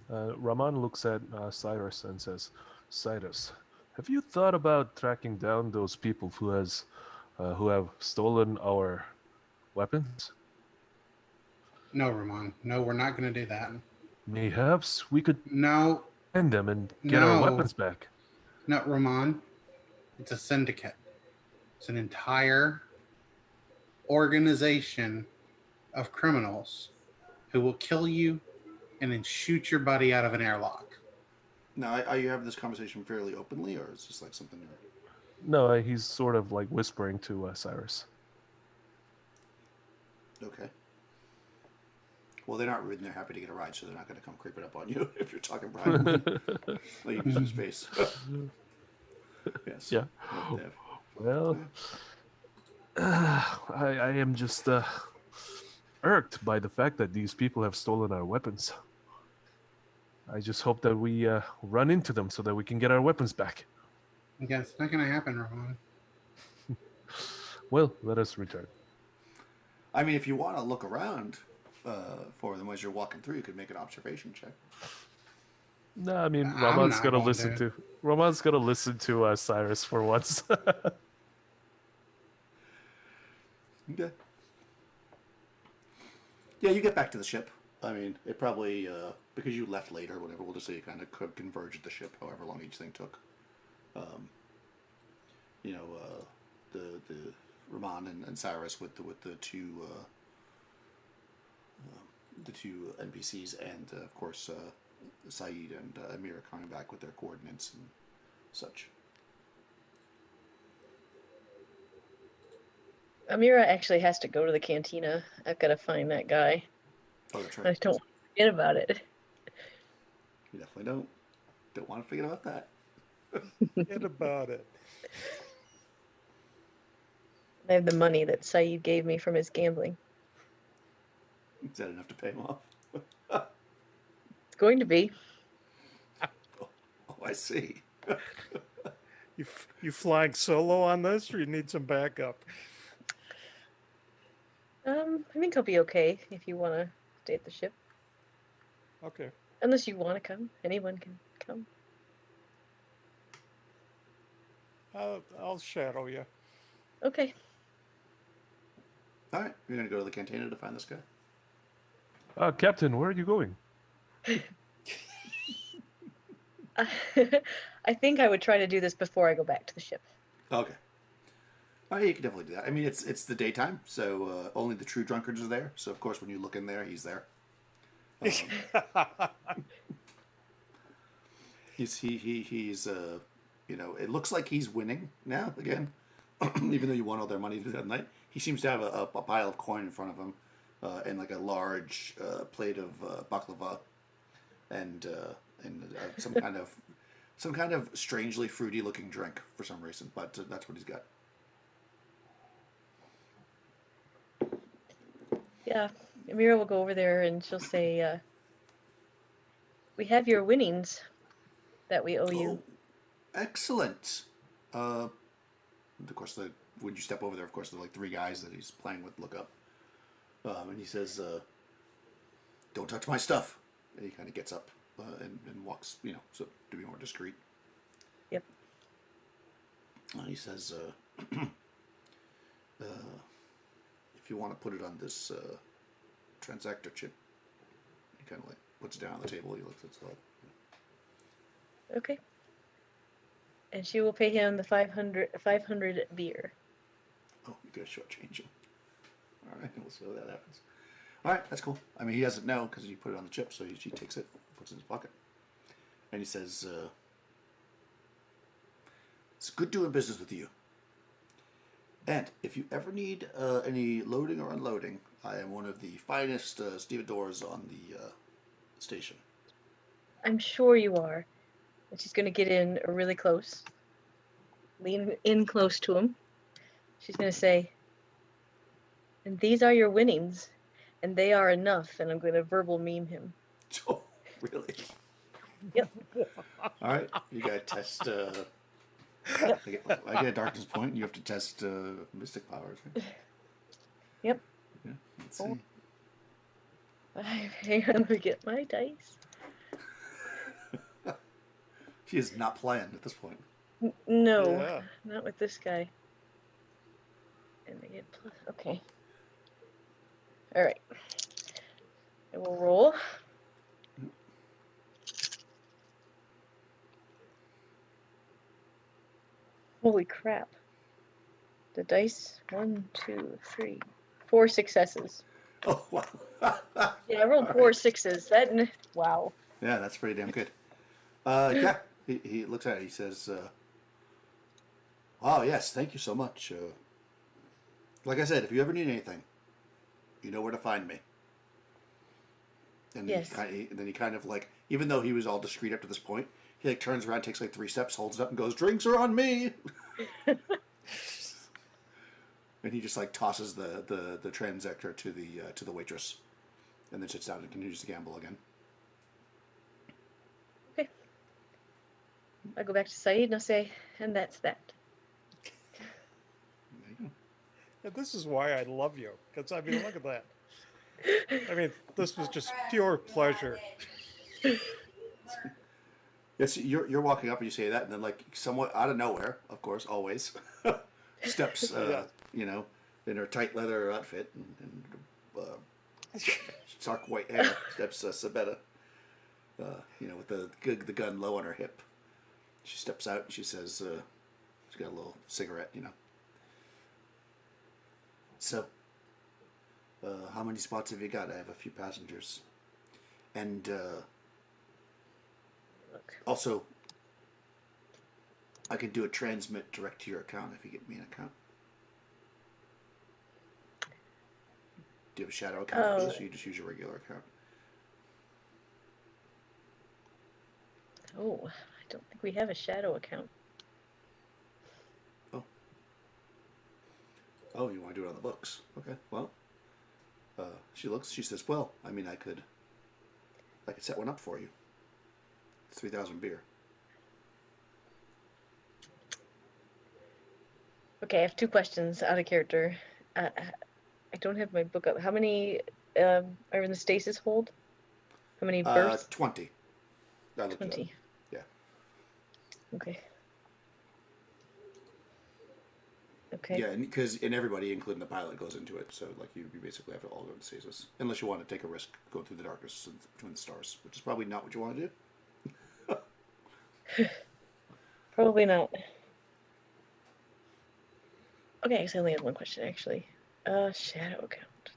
Raman looks at Cyrus and says, Cyrus, have you thought about tracking down those people who have stolen our weapons? No, Ramon. No, we're not going to do that. Mayhaps we could No. find them and get our weapons back. No, Ramon. It's a syndicate. It's an entire organization of criminals who will kill you and then shoot your buddy out of an airlock. Now, are you having this conversation fairly openly, or is this like something? No, he's sort of like whispering to Cyrus. Okay. Well, they're not rude and they're happy to get a ride, so they're not going to come creeping up on you if you're talking privately. Leave some space. Yes. Yeah. Well, I am just irked by the fact that these people have stolen our weapons. I just hope that we run into them so that we can get our weapons back. Yeah, it's not going to happen, Ramon. Well, let us return. I mean, if you want to look around for them as you're walking through, you could make an observation check. No, I mean Ramon's gonna listen to Cyrus for once. Okay. Yeah, you get back to the ship. I mean, it probably because you left late or whatever. We'll just say you kind of converged at the ship, however long each thing took. The Raman and Cyrus with the two NPCs, and of course Saeed and Amir coming back with their coordinates and such. Amira actually has to go to the cantina. I've got to find that guy. Oh, that's right. I don't forget about it. You definitely don't want to forget about that. Forget about it. I have the money that Saeed gave me from his gambling. Is that enough to pay him off? It's going to be. Oh, I see. You flying solo on this, or you need some backup? I think I'll be okay if you want to stay at the ship. Okay. Unless you want to come. Anyone can come. I'll shadow you. Okay. All right, you're gonna go to the cantina to find this guy. Captain, where are you going? I think I would try to do this before I go back to the ship. Okay. Oh, yeah, you can definitely do that. I mean, it's the daytime, so only the true drunkards are there. So of course, when you look in there, he's there. He's it looks like he's winning now again, even though you won all their money that night. He seems to have a pile of coin in front of him, and like a large plate of baklava, and some kind of strangely fruity looking drink for some reason. But that's what he's got. Yeah, Amira will go over there and she'll say, "We have your winnings that we owe you." Oh, excellent. Of course, when you step over there, of course, there are like three guys that he's playing with. Look up, and he says, "Don't touch my stuff." And he kind of gets up and walks, so to be more discreet. Yep. He says, "If you want to put it on this transactor chip," he kind of like puts it down on the table. He looks at it. Okay. And she will pay him the 500 beer. Oh, you're going to shortchange him. All right, we'll see how that happens. All right, that's cool. I mean, he doesn't know because you put it on the chip, so she takes it, puts it in his pocket. And he says, it's good doing business with you. And if you ever need any loading or unloading, I am one of the finest stevedores on the station. I'm sure you are. And she's going to get in really close. Lean in close to him. She's going to say, and these are your winnings. And they are enough. And I'm going to verbal meme him. Oh, really? Yep. All right, you got to test... Yep. I get a darkness point, and you have to test mystic powers, right? Yep. Yeah, let's see. Hang on, let me get my dice. She is not playing at this point. No, not with this guy. And I get plus. Okay. All right. I will roll. Holy crap. The dice, 1, 2, 3, 4 successes. Oh, wow. Yeah, I rolled All 4 right. sixes. Wow. Yeah, that's pretty damn good. Yeah, he looks at it. He says, "Oh yes, thank you so much. Like I said, if you ever need anything, you know where to find me." And then, Yes. then he kind of like, even though he was all discreet up to this point, he like turns around, takes like 3 steps, holds it up, and goes, "Drinks are on me." And he just like tosses the transactor to the waitress, and then sits down and continues to gamble again. Okay. I go back to Saeed and I'll say, and that's that. There you go. And this is why I love you, because I mean, look at that. I mean, this was just pure pleasure. Yes, you're walking up and you say that, and then like somewhat out of nowhere, of course, always steps, Yeah. you know, in her tight leather outfit and stark white hair, steps Sabetta, you know, with the gun low on her hip. She steps out and she says, she's got a little cigarette, you know. So, how many spots have you got? I have a few passengers, and also, I can do a transmit direct to your account if you get me an account. Do you have a shadow account for this, or you just use your regular account? Oh, I don't think we have a shadow account. Oh, you want to do it on the books? Okay, well, she says, well, I mean, I could set one up for you. 3,000 beer. Okay, I have 2 questions out of character. I don't have my book up. How many are in the stasis hold? How many births? 20. I looked it up. 20. Yeah. Okay. Okay. Yeah, because everybody, including the pilot, goes into it. So, like, you basically have to all go into stasis. Unless you want to take a risk going through the darkness between the stars, which is probably not what you want to do. Probably not. Okay, I guess I only have one question, actually. Shadow account.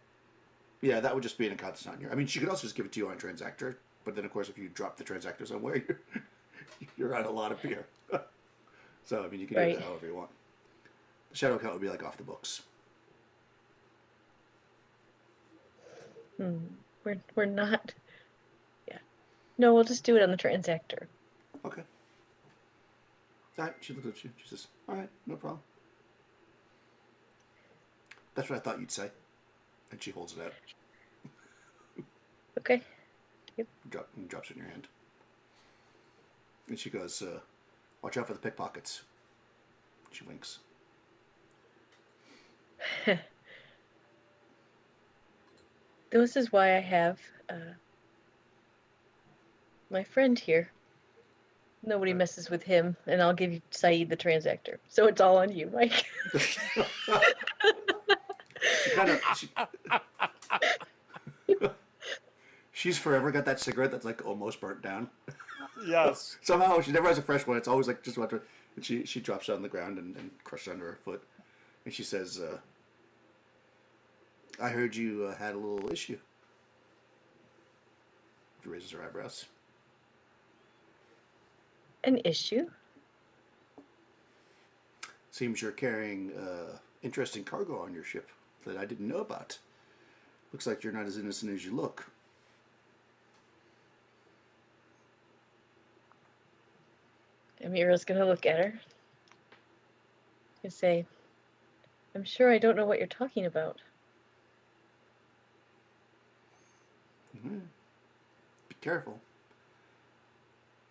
Yeah, that would just be an account that's not in here. I mean, she could also just give it to you on Transactor, but then, of course, if you drop the Transactor somewhere, you're on a lot of beer. So, I mean, you can do Right. it however you want. The shadow account would be, like, off the books. We're not. Yeah. No, we'll just do it on the transactor. Okay. All right, she looks at you. She says, all right, no problem. That's what I thought you'd say. And she holds it out. Okay. Drops it in your hand. And she goes, watch out for the pickpockets. She winks. This is why I have my friend here. Nobody messes with him, and I'll give you Saeed the transactor. So it's all on you, Mike. She's forever got that cigarette that's like almost burnt down. Yes. Somehow she never has a fresh one. It's always like just about to. And she drops it on the ground and crushes under her foot. And she says, I heard you had a little issue. She raises her eyebrows. An issue? Seems you're carrying interesting cargo on your ship that I didn't know about. Looks like you're not as innocent as you look. Amira's gonna look at her and say, I'm sure I don't know what you're talking about. Mm-hmm. Be careful.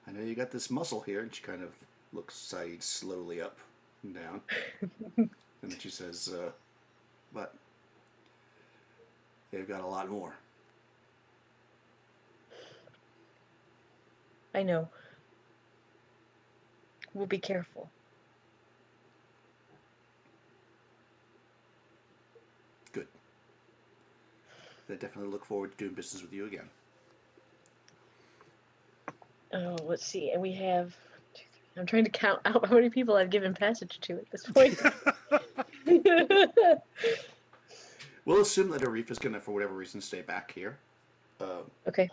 I know you got this muscle here. And she kind of looks Saeed slowly up and down. And then she says, but they've got a lot more. I know. We'll be careful. Good. I definitely look forward to doing business with you again. Oh, let's see. And we have... I'm trying to count out how many people I've given passage to at this point. We'll assume that Arif is going to, for whatever reason, stay back here. Okay.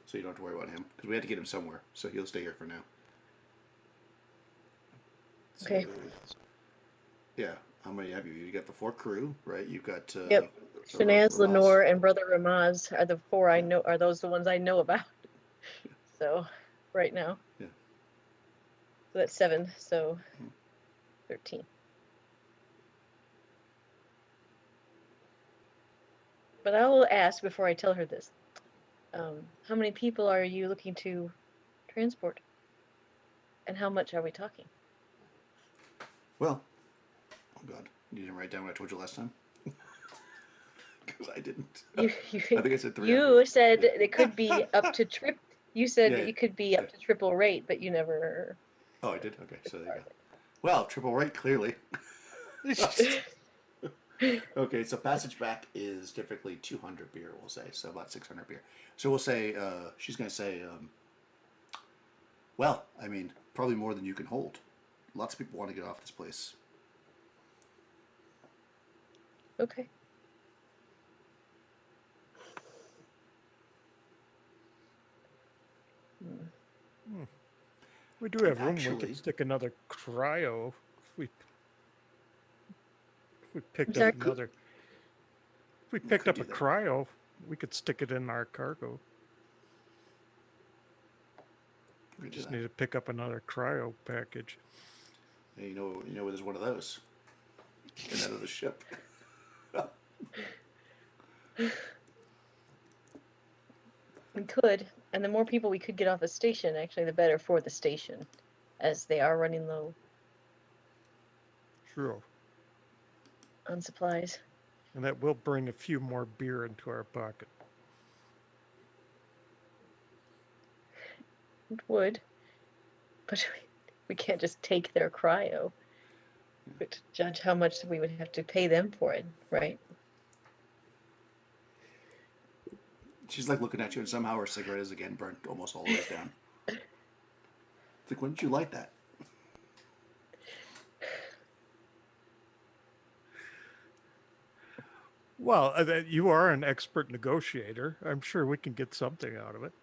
So you don't have to worry about him. Because we had to get him somewhere. So he'll stay here for now. So, Okay. Yeah. How many have you? You got the 4 crew, right? You've got... Yep. Shanaz, Lenore, and Brother Ramaz are the 4 I know. Are those the ones I know about? Yeah. So, right now. Yeah. So that's 7. So, 13. But I will ask before I tell her this. How many people are you looking to transport? And how much are we talking? Well, oh God, you didn't write down what I told you last time? Because I didn't. I think I said 300. You said it could be up to triple. You said Yeah, it could be up to triple rate, but you never. Oh, I did? Okay, so there you go. Well, triple rate, clearly. Okay, so passage back is typically 200 beer, we'll say, so about 600 beer. So we'll say, she's going to say, well, I mean, probably more than you can hold. Lots of people want to get off this place. Okay. We do have room. We Actually- could stick another cryo if we picked sorry? up another. If we picked could up do a that. cryo, we could stick it in our cargo. We could do just that. need to pick up another cryo package. Yeah, you know where there's one of those. Get out of the ship. We could, and the more people we could get off the station, actually, the better for the station, as they are running low Sure. on supplies. And that will bring a few more beer into our pocket. It would, but we can't just take their cryo. But judge how much we would have to pay them for it, right? She's like looking at you, and somehow her cigarette is again burnt almost all the way down. It's like, when did you light that? Well, you are an expert negotiator. I'm sure we can get something out of it.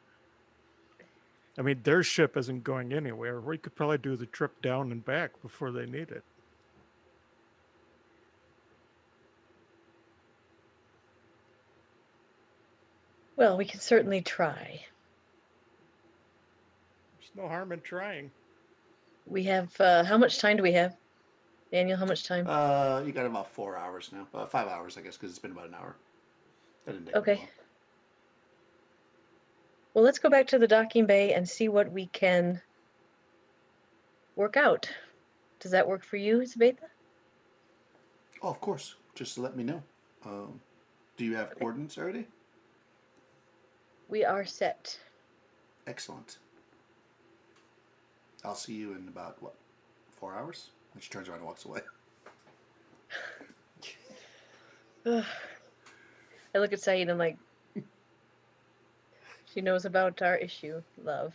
I mean, their ship isn't going anywhere. We could probably do the trip down and back before they need it. Well, we can certainly try. There's no harm in trying. We have, how much time do we have? Daniel, how much time? You got about 4 hours now. 5 hours, I guess, because it's been about an hour. That didn't take very Okay. long. Well, let's go back to the docking bay and see what we can work out. Does that work for you, Isabetha? Oh, of course. Just let me know. Do you have coordinates already? We are set. Excellent. I'll see you in about, 4 hours? And she turns around and walks away. I look at Saeed and I'm like, she knows about our issue, love.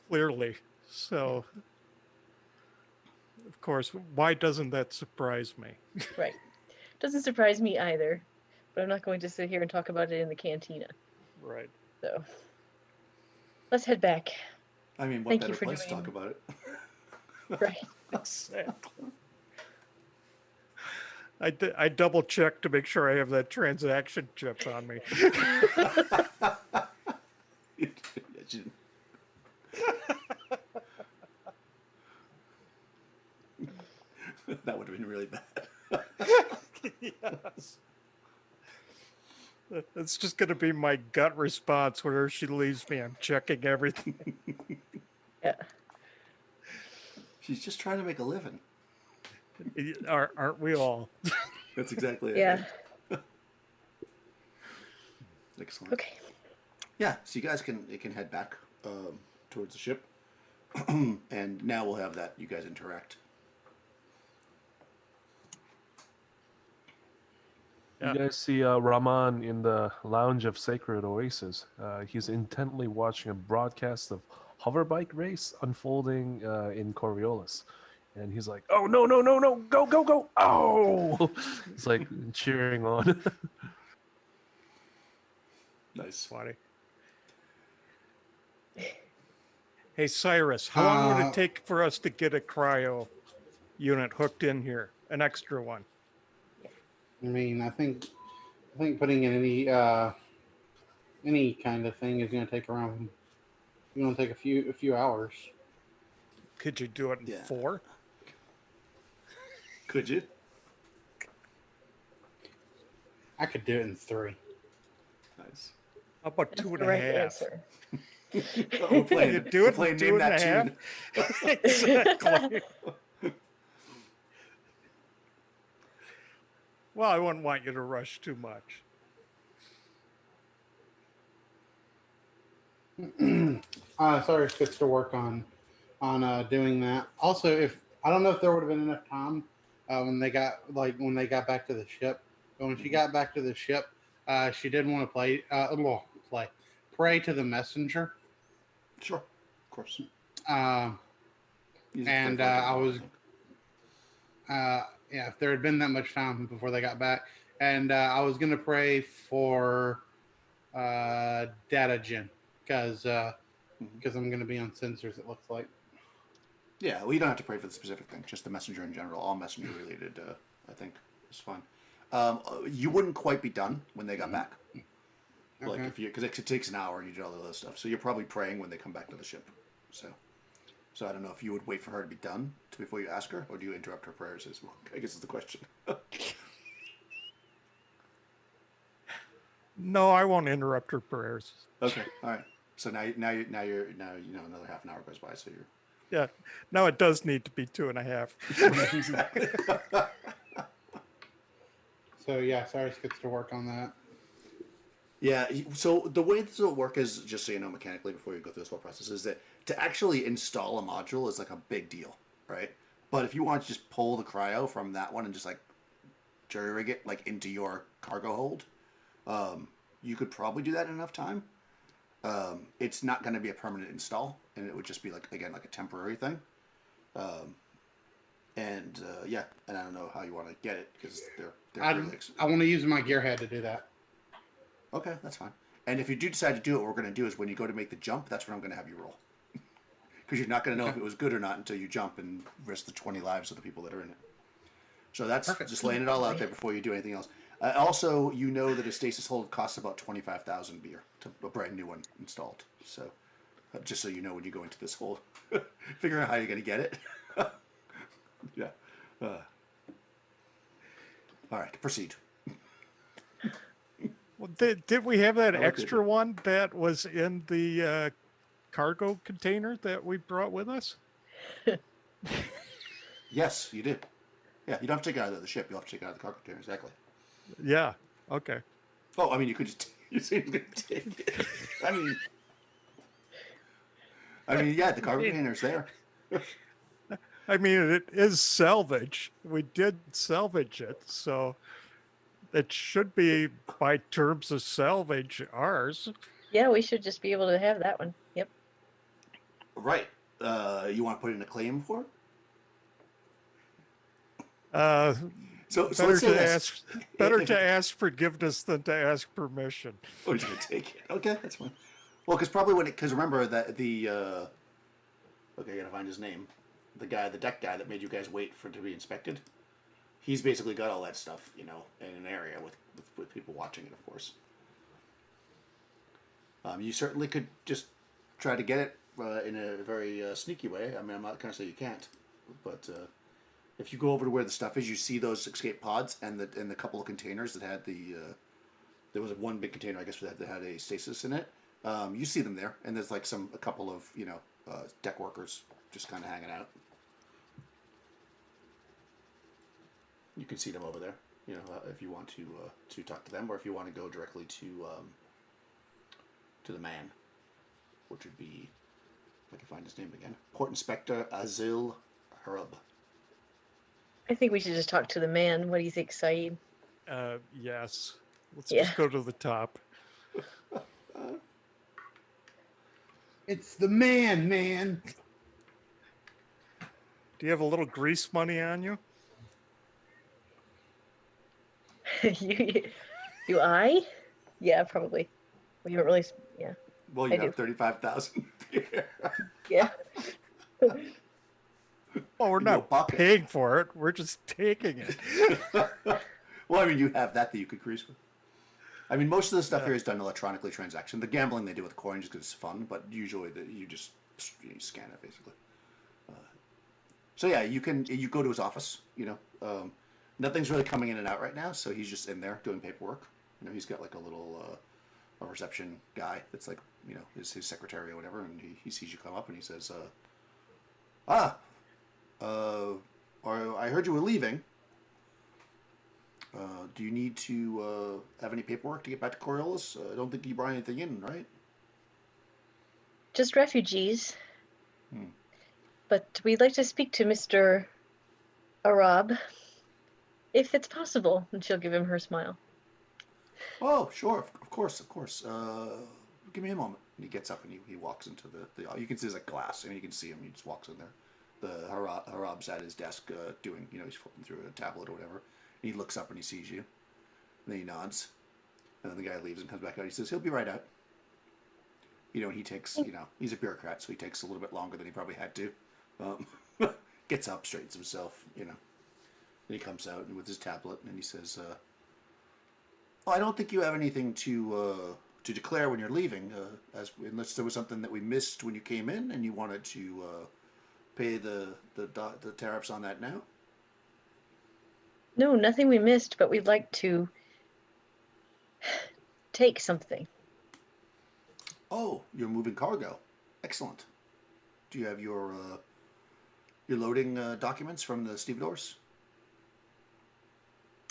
Clearly, So, of course, why doesn't that surprise me? Right. Doesn't surprise me either, but I'm not going to sit here and talk about it in the cantina. Right. So, let's head back. I mean, what better place to talk about it? Right. Exactly. I double checked to make sure I have that transaction chip on me. That would have been really bad. Yes. That's just going to be my gut response whenever she leaves me. I'm checking everything. Yeah. She's just trying to make a living. Aren't we all? That's exactly it. Yeah. Excellent. Okay. Yeah, so you guys can head back towards the ship. And now we'll have that. You guys interact. You guys see Rahman in the lounge of Sacred Oasis. He's intently watching a broadcast of hoverbike race unfolding in Coriolis. And he's like, oh, no, no, no, no, go, go, go. Oh! It's like cheering on. Nice. Funny. Hey, Cyrus, how long would it take for us to get a cryo unit hooked in here? An extra one? I mean, I think putting in any kind of thing is going to take around. It's going to take a few hours. Could you do it in 4? Could you? I could do it in 3. Nice. How about That's 2 and the a right half? answer. We're playing, You do it we're in playing 2 Name and a That half? Tune. Exactly. Well, I wouldn't want you to rush too much. Cyrus gets to work on doing that. Also, if I don't know if there would have been enough time when they got back to the ship. But when she got back to the ship, she did want to pray to the messenger. Sure, of course. And I was, if there had been that much time before they got back, and I was gonna pray for Data Gen because I'm gonna be on sensors. It looks like. Yeah, well, you don't have to pray for the specific thing. Just the messenger in general. All messenger related, I think, is fine. You wouldn't quite be done when they got back. Like Okay. because it takes an hour and you do all the other stuff. So you're probably praying when they come back to the ship. So I don't know if you would wait for her to be done before you ask her, or do you interrupt her prayers as well? I guess is the question. No, I won't interrupt her prayers. Okay, all right. So now you know another half an hour goes by, so you're. Yeah. No, it does need to be 2 and a half. Exactly. So yeah, Cyrus gets to work on that. Yeah, so the way this will work is, just so you know mechanically before you go through this whole process, is that to actually install a module is like a big deal, right? But if you want to just pull the cryo from that one and just like jury rig it like into your cargo hold, you could probably do that in enough time. It's not going to be a permanent install, and it would just be like a temporary thing. And I don't know how you want to get it because they're really I want to use my gearhead to do that. Okay, that's fine. And if you do decide to do it, what we're going to do is when you go to make the jump, that's when I'm going to have you roll. Because you're not going to know if it was good or not until you jump and risk the 20 lives of the people that are in it. So that's just laying it all out there before you do anything else. Also, you know that a stasis hold costs about 25,000 beer to a brand new one installed. So just so you know when you go into this hold, figure out how you're going to get it. Yeah. All right, proceed. Well, did we have that extra one that was in the cargo container that we brought with us? Yes, you did. Yeah, you don't have to take it out of the ship. You'll have to take it out of the cargo container. Exactly. Yeah. Okay. Oh, I mean, you could just. You seem to take it. I mean, yeah, the cargo container's there. I mean, it is salvage. We did salvage it, so it should be, by terms of salvage, ours. Yeah, we should just be able to have that one. Yep. Right. You want to put in a claim for? So Better let's say to this. ask forgiveness than to ask permission. Or just gonna take it. Okay, that's fine. Well, because remember that the okay, I gotta find his name. The deck guy that made you guys wait for it to be inspected. He's basically got all that stuff, in an area with people watching it, of course. You certainly could just try to get it in a very sneaky way. I mean, I'm not going to say you can't, but if you go over to where the stuff is, you see those escape pods and the couple of containers that had there was one big container, I guess, that had a stasis in it. You see them there, and there's like a couple of deck workers just kind of hanging out. You can see them over there, if you want to talk to them, or if you want to go directly to the man, which would be, if I can find his name again, Port Inspector Azil Harub. I think we should just talk to the man. What do you think, Saeed? Yes. Let's just go to the top. It's the man. Do you have a little grease money on you? Do I? Yeah, probably. We haven't really. Yeah. Well, you have 35,000. Yeah. Well, we're not paying for it. We're just taking it. Well, I mean, you have that you could grease with. I mean, most of the stuff here is done electronically transaction. The gambling they do with coins because it's fun, but usually you just scan it basically. So yeah, you go to his office. Nothing's really coming in and out right now, so he's just in there doing paperwork. He's got like a little a reception guy that's like his secretary or whatever, and he sees you come up and he says, I heard you were leaving. Do you need to have any paperwork to get back to Coriolis? I don't think you brought anything in, right? Just refugees. But we'd like to speak to Mr. Arab, if it's possible. And she'll give him her smile. Oh, sure, of course. Give me a moment. And he gets up and he walks into the you can see there's like glass, and you can see him. He just walks in there. The Harab's at his desk doing, he's flipping through a tablet or whatever. And he looks up and he sees you. And then he nods. And then the guy leaves and comes back out. He says, he'll be right out. And he takes, he's a bureaucrat, so he takes a little bit longer than he probably had to. Gets up, straightens himself, Then he comes out and with his tablet and he says, I don't think you have anything to declare when you're leaving, unless there was something that we missed when you came in and you wanted to pay the tariffs on that now. No, nothing we missed, but we'd like to take something. Oh, you're moving cargo. Excellent. Do you have your loading documents from the stevedores?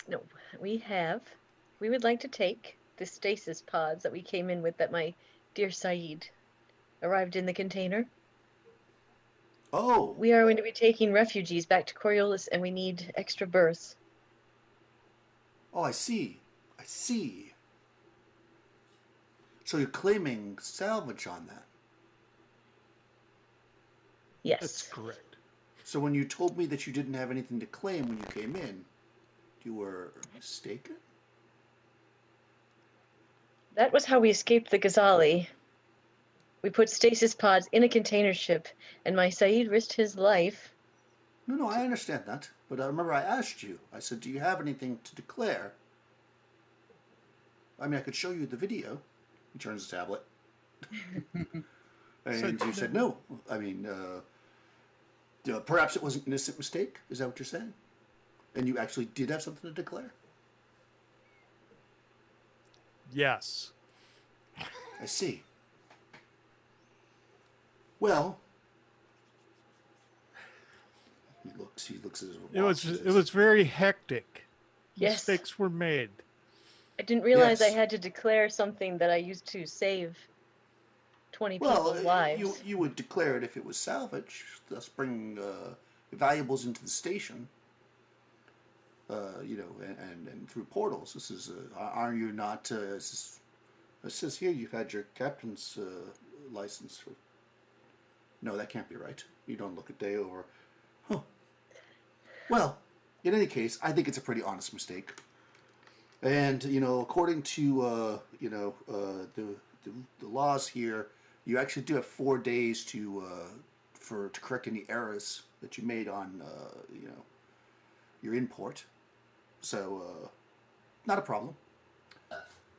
No, we have. We would like to take the stasis pods that we came in with that my dear Saeed arrived in the container. Oh. We are going to be taking refugees back to Coriolis, and we need extra berths. Oh, I see. So you're claiming salvage on that? Yes. That's correct. So when you told me that you didn't have anything to claim when you came in, you were mistaken? That was how we escaped the Ghazali. We put stasis pods in a container ship, and my Saeed risked his life. No, I understand that. But I remember I asked you. I said, do you have anything to declare? I mean, I could show you the video. He turns the tablet. And you said no. I mean, perhaps it was an innocent mistake. Is that what you're saying? And you actually did have something to declare? Yes. I see. Well, he looks at his watch. It was very hectic. Yes. Mistakes were made. I didn't realize Yes. I had to declare something that I used to save 20 people's lives. You would declare it if it was salvage, thus bringing valuables into the station. And through portals. This is, are you not? It says here you've had your captain's license for No, that can't be right. You don't look a day over. Huh. Well, in any case, I think it's a pretty honest mistake. And, according to, the laws here, you actually do have 4 days to correct any errors that you made on, your import. So, not a problem.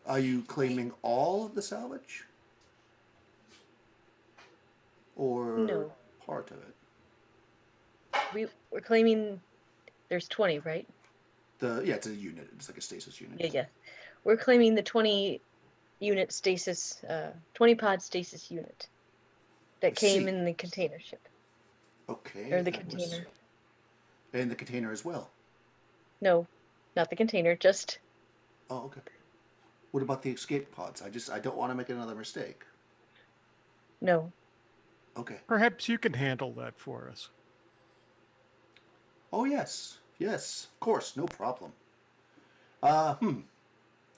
Are you claiming all of the salvage? Or No. part of it? We're claiming there's 20, right? It's a unit. It's like a stasis unit. Yeah. We're claiming the 20 unit stasis, 20 pod stasis unit that came in the container ship. Okay. Or the container. And the container as well. No, not the container, just. Oh, okay. What about the escape pods? I don't want to make another mistake. No. Okay. Perhaps you can handle that for us. Oh, yes. Yes, of course. No problem.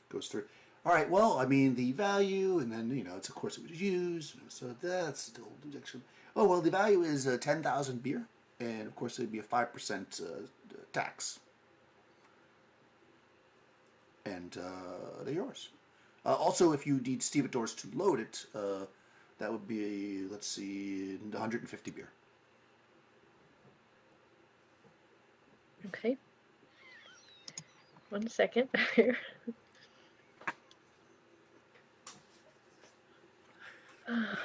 Goes through. All right, well, I mean, the value, and then, it's, of course, it was used. So that's still deduction. Oh, well, the value is 10,000 beer. And, of course, it'd be a 5% tax. And they're yours. Also, if you need stevedores to load it, that would be, let's see, 150 beer. Okay. 1 second here. Oh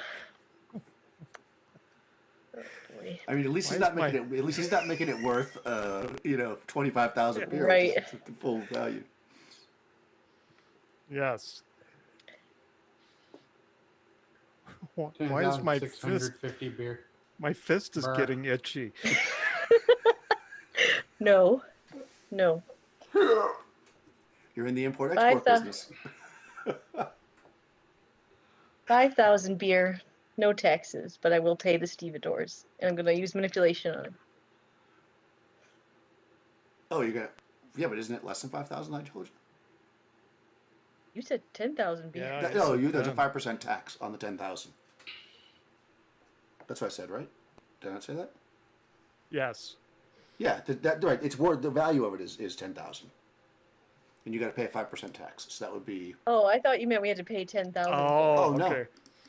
boy. I mean, at least he's not making it worth 25,000 beer. Right. It's the full value. Yes. Why is my fist? 650 beer. My fist is getting itchy. No. You're in the import-export business. 5,000 beer, no taxes, but I will pay the stevedores, and I'm going to use manipulation on him. Oh, you're gonna? Yeah, but isn't it less than 5,000? I told you. You said 10,000 beer. Yeah, There's a 5% tax on the 10,000. That's what I said, right? Did I not say that? Yes. Yeah, right. It's worth the value of it is 10,000, and you got to pay a 5% tax. So that would be. Oh, I thought you meant we had to pay 10,000. Oh, no. Okay.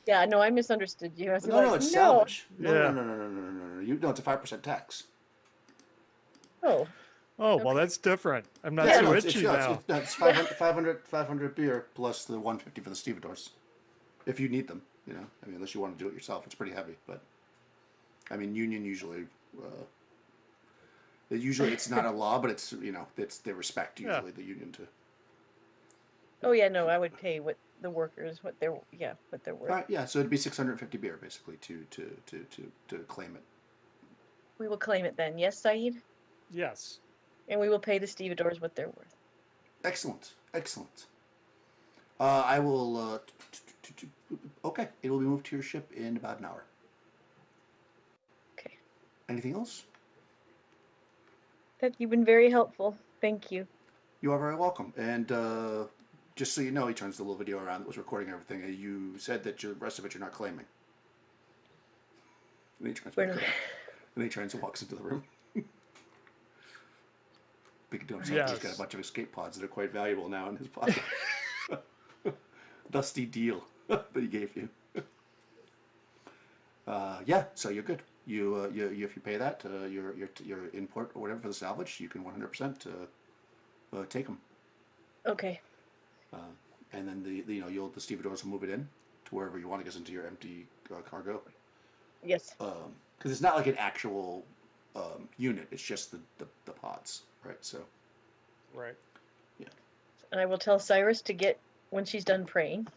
Yeah, no, I misunderstood you. I was No, it's salvage. No. Yeah. No, it's a 5% tax. Oh. Oh, Okay. well, that's different. I'm not so itchy now. It's 500 beer plus the 150 for the stevedores, if you need them. I mean, unless you want to do it yourself, it's pretty heavy. But I mean, union usually it's not a law, but it's they respect usually the union to. Oh yeah, no, I would pay what the workers what they're worth. Yeah, so it'd be 650 beer basically to claim it. We will claim it then. Yes, Saeed? Yes. And we will pay the stevedores what they're worth. Excellent. I will. Okay, it will be moved to your ship in about an hour. Okay. Anything else? You've been very helpful. Thank you. You are very welcome. And just so you know, he turns the little video around that was recording everything. And you said that the rest of it you're not claiming. And he turns back around. And he turns and walks into the room. Big to himself, he's got a bunch of escape pods that are quite valuable now in his pocket. Dusty deal that he gave you. Yeah, so you're good. You if you pay that your import or whatever for the salvage, you can 100% take them. Okay. And then the stevedores will move it in to wherever you want. It goes into your empty cargo. Yes. Because it's not like an actual unit. It's just the pods, right? So. Right. Yeah. And I will tell Cyrus to get when she's done praying.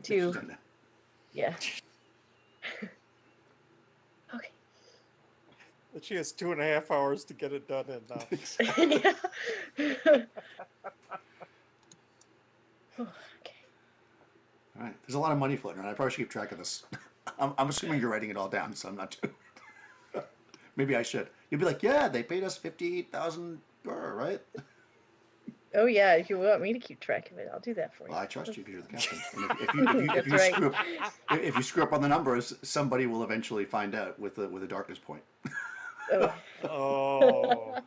She's done that. Yeah. Okay. But she has 2.5 hours to get it done in now. Yeah. Oh, okay. All right. There's a lot of money floating around. I probably should keep track of this. I'm assuming you're writing it all down, so I'm not doing it. Maybe I should. You'll be like, yeah, they paid us 58,000 right? Oh yeah, if you want me to keep track of it, I'll do that for you. Well, I trust you because you're the captain. And if you screw up on the numbers, somebody will eventually find out with a darkness point. Oh. Oh.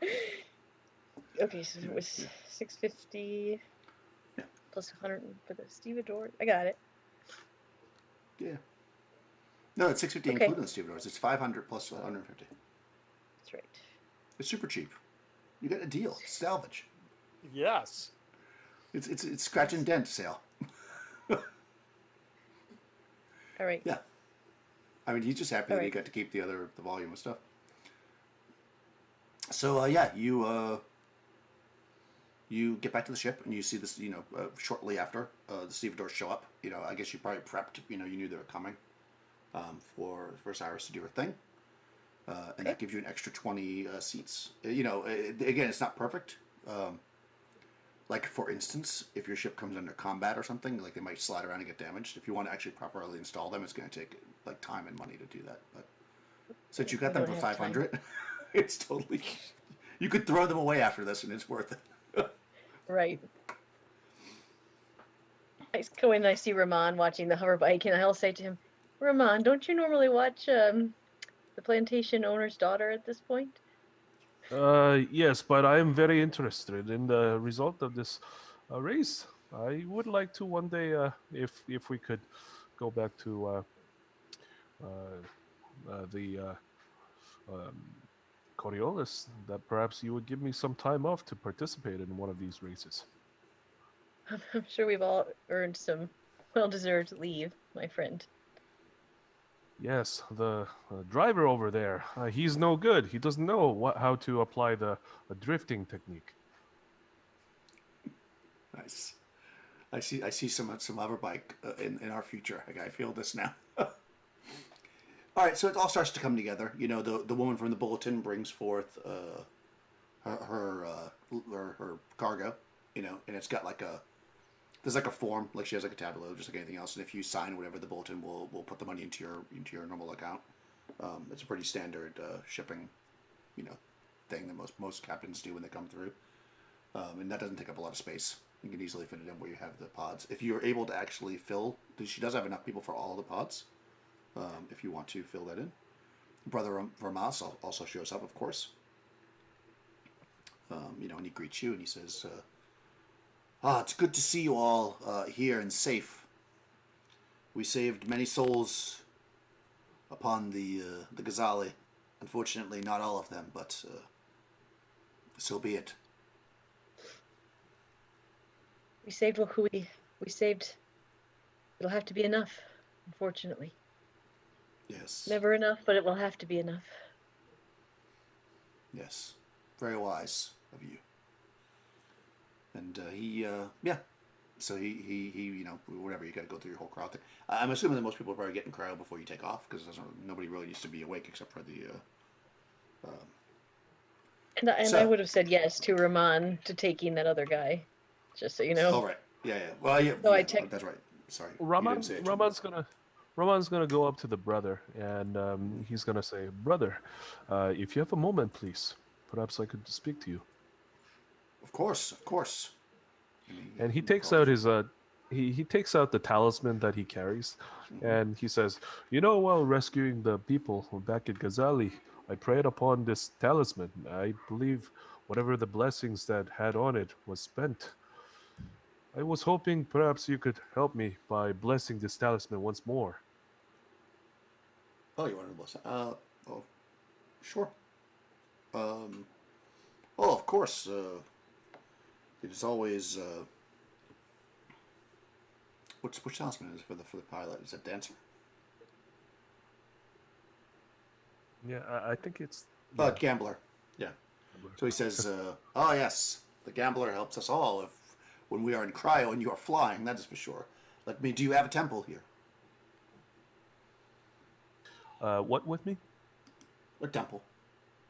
Okay, so it was 650 plus 100 for the stevedore. I got it. Yeah. No, it's 650 Okay. including the stevedores. It's 500 plus 150. That's right. It's super cheap. You get a deal. It's salvage. Yes. It's scratch and dent sale. All right. Yeah. I mean, he's just happy that he got to keep the volume of stuff. So yeah, you get back to the ship and you see this. Shortly after the stevedores show up. I guess you probably prepped. You knew they were coming. For Cyrus to do her thing, and that gives you an extra 20 seats. Again, it's not perfect. Like for instance, if your ship comes under combat or something, like they might slide around and get damaged. If you want to actually properly install them, it's going to take like time and money to do that. But since you got them for 500, it's totally. You could throw them away after this, and it's worth it. Right. I go in and I see Ramon watching the hover bike, and I'll say to him, Ramon, don't you normally watch the plantation owner's daughter at this point? Yes, but I am very interested in the result of this race. I would like to one day, if we could go back to the Coriolis, that perhaps you would give me some time off to participate in one of these races. I'm sure we've all earned some well-deserved leave, my friend. Yes, the driver over there, he's no good. He doesn't know how to apply the drifting technique. Nice. I see some hoverbike in our future. I feel this now. All right, so it all starts to come together. The woman from the bulletin brings forth her cargo. And it's got there's a form, like she has a tableau, just like anything else. And if you sign whatever, the bulletin will put the money into your normal account. It's a pretty standard shipping, thing that most captains do when they come through. And that doesn't take up a lot of space. You can easily fit it in where you have the pods. If you're able to actually fill, she does have enough people for all the pods. If you want to fill that in, Brother Vermas also shows up, of course. And he greets you and he says. It's good to see you all here and safe. We saved many souls upon the Ghazali. Unfortunately, not all of them, but so be it. We saved Wakui. We saved. It'll have to be enough, unfortunately. Yes. Never enough, but it will have to be enough. Yes. Very wise of you. And so he whatever, you got to go through your whole crowd thing. I'm assuming that most people are probably getting cryo before you take off because nobody really needs to be awake except for the. I would have said yes to Ramon to taking that other guy, just so you know. Oh right, yeah. Well, yeah. So that's right. Sorry. Ramon's gonna go up to the brother and he's gonna say, "Brother, if you have a moment, please, perhaps I could speak to you." Of course. And he takes out his he takes out the talisman that he carries, and he says, while rescuing the people back at Ghazali, I prayed upon this talisman. I believe whatever the blessings that had on it was spent. I was hoping perhaps you could help me by blessing this talisman once more. Oh, you want to bless it? Sure. Of course. It is always. Which talisman is it for the pilot? Is it Dancer? Yeah, I think it's. Gambler. Yeah. So he says, "Oh yes, the gambler helps us all when we are in cryo and you are flying. That is for sure. Do you have a temple here? What with me? A temple.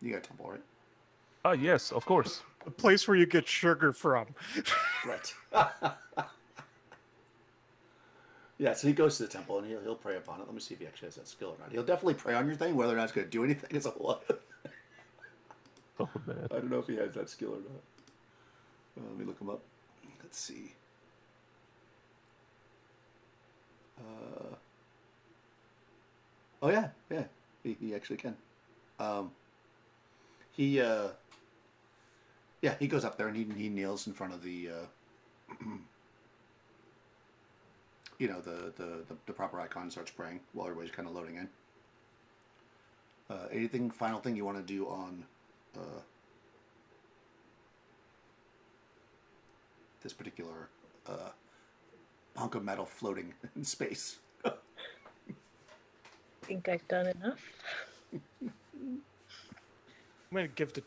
You got a temple, right? Yes, of course. The place where you get sugar from. Right. Yeah, so he goes to the temple and he'll pray upon it. Let me see if he actually has that skill or not. He'll definitely pray on your thing. Whether or not it's going to do anything is a whole lot. Oh man. I don't know if he has that skill or Let me look him up. Let's see. Oh yeah, he actually can. He goes up there and he kneels in front of the the proper icon, starts praying while everybody's kind of loading in. Anything final thing you want to do on this particular hunk of metal floating in space? I think I've done enough. I'm going to give the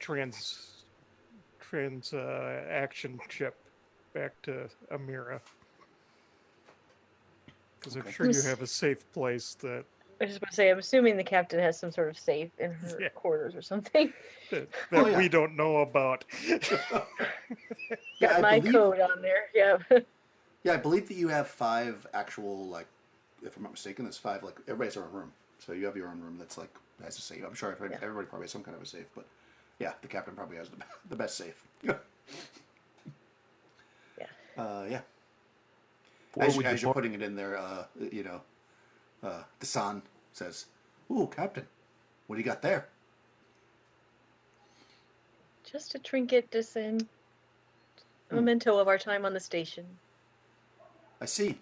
action chip back to Amira. Because I'm sure you have a safe place that... I was just about to say, I'm assuming the captain has some sort of safe in her quarters or something. that we don't know about. Got my code on there, yeah. Yeah, I believe that you have 5 actual, like, if I'm not mistaken, there's 5, like, everybody has their own room. So you have your own room that's, like, has a safe. I'm sure everybody probably has some kind of a safe, but yeah, the captain probably has the best safe. Yeah. As you're putting it in there, Dasan says, "Ooh, Captain, what do you got there?" Just a trinket, Dasan. A memento of our time on the station. I see.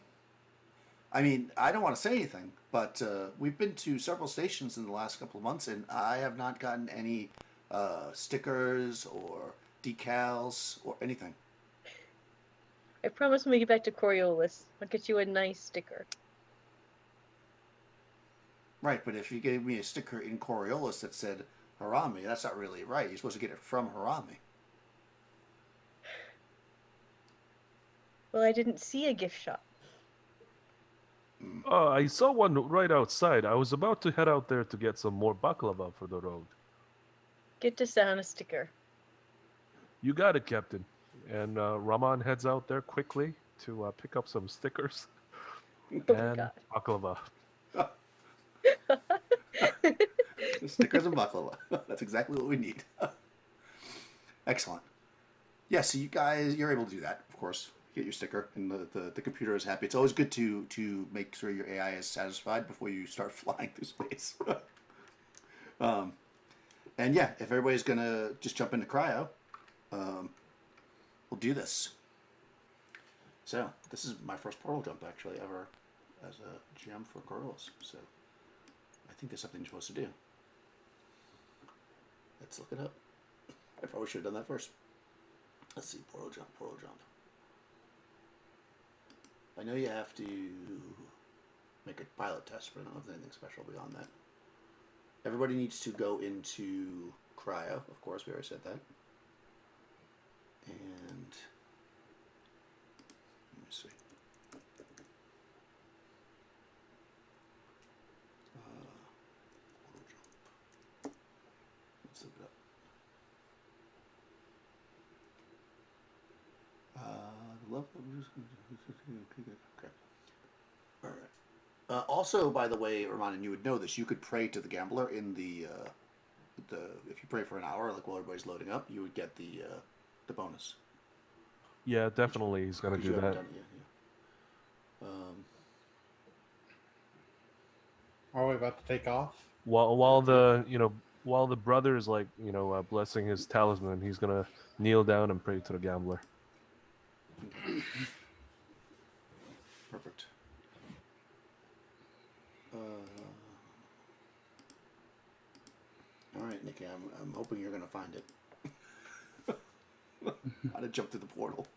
I mean, I don't want to say anything, but we've been to several stations in the last couple of months, and I have not gotten any stickers or decals or anything. I promise when we get back to Coriolis, I'll get you a nice sticker. Right, but if you gave me a sticker in Coriolis that said Harami, that's not really right. You're supposed to get it from Harami. Well, I didn't see a gift shop. I saw one right outside. I was about to head out there to get some more baklava for the road. Get Dasan a sticker. You got it, Captain. And Raman heads out there quickly to pick up some stickers and baklava. Stickers and baklava. That's exactly what we need. Excellent. Yeah, so you're able to do that, of course. Get your sticker, and the computer is happy. It's always good to make sure your AI is satisfied before you start flying through space. And yeah, if everybody's gonna just jump into cryo, we'll do this. So this is my first portal jump actually ever as a GM for Coriolis. So I think there's something you're supposed to do. Let's look it up. I probably should have done that first. Let's see, portal jump. I know you have to make a pilot test, but I don't know if there's anything special beyond that. Everybody needs to go into cryo, of course, we already said that. And let me see. Portal jump. Let's look it up. Okay. All right. Also, by the way, Roman, and you would know this, you could pray to the gambler in the if you pray for an hour, like while everybody's loading up, you would get the bonus. Yeah, definitely, he's gonna do that. Done it yet, Are we about to take off? While the brother is like blessing his talisman, he's gonna kneel down and pray to the gambler. Perfect. All right, Nikki, I'm hoping you're gonna find it. How to jump through the portal.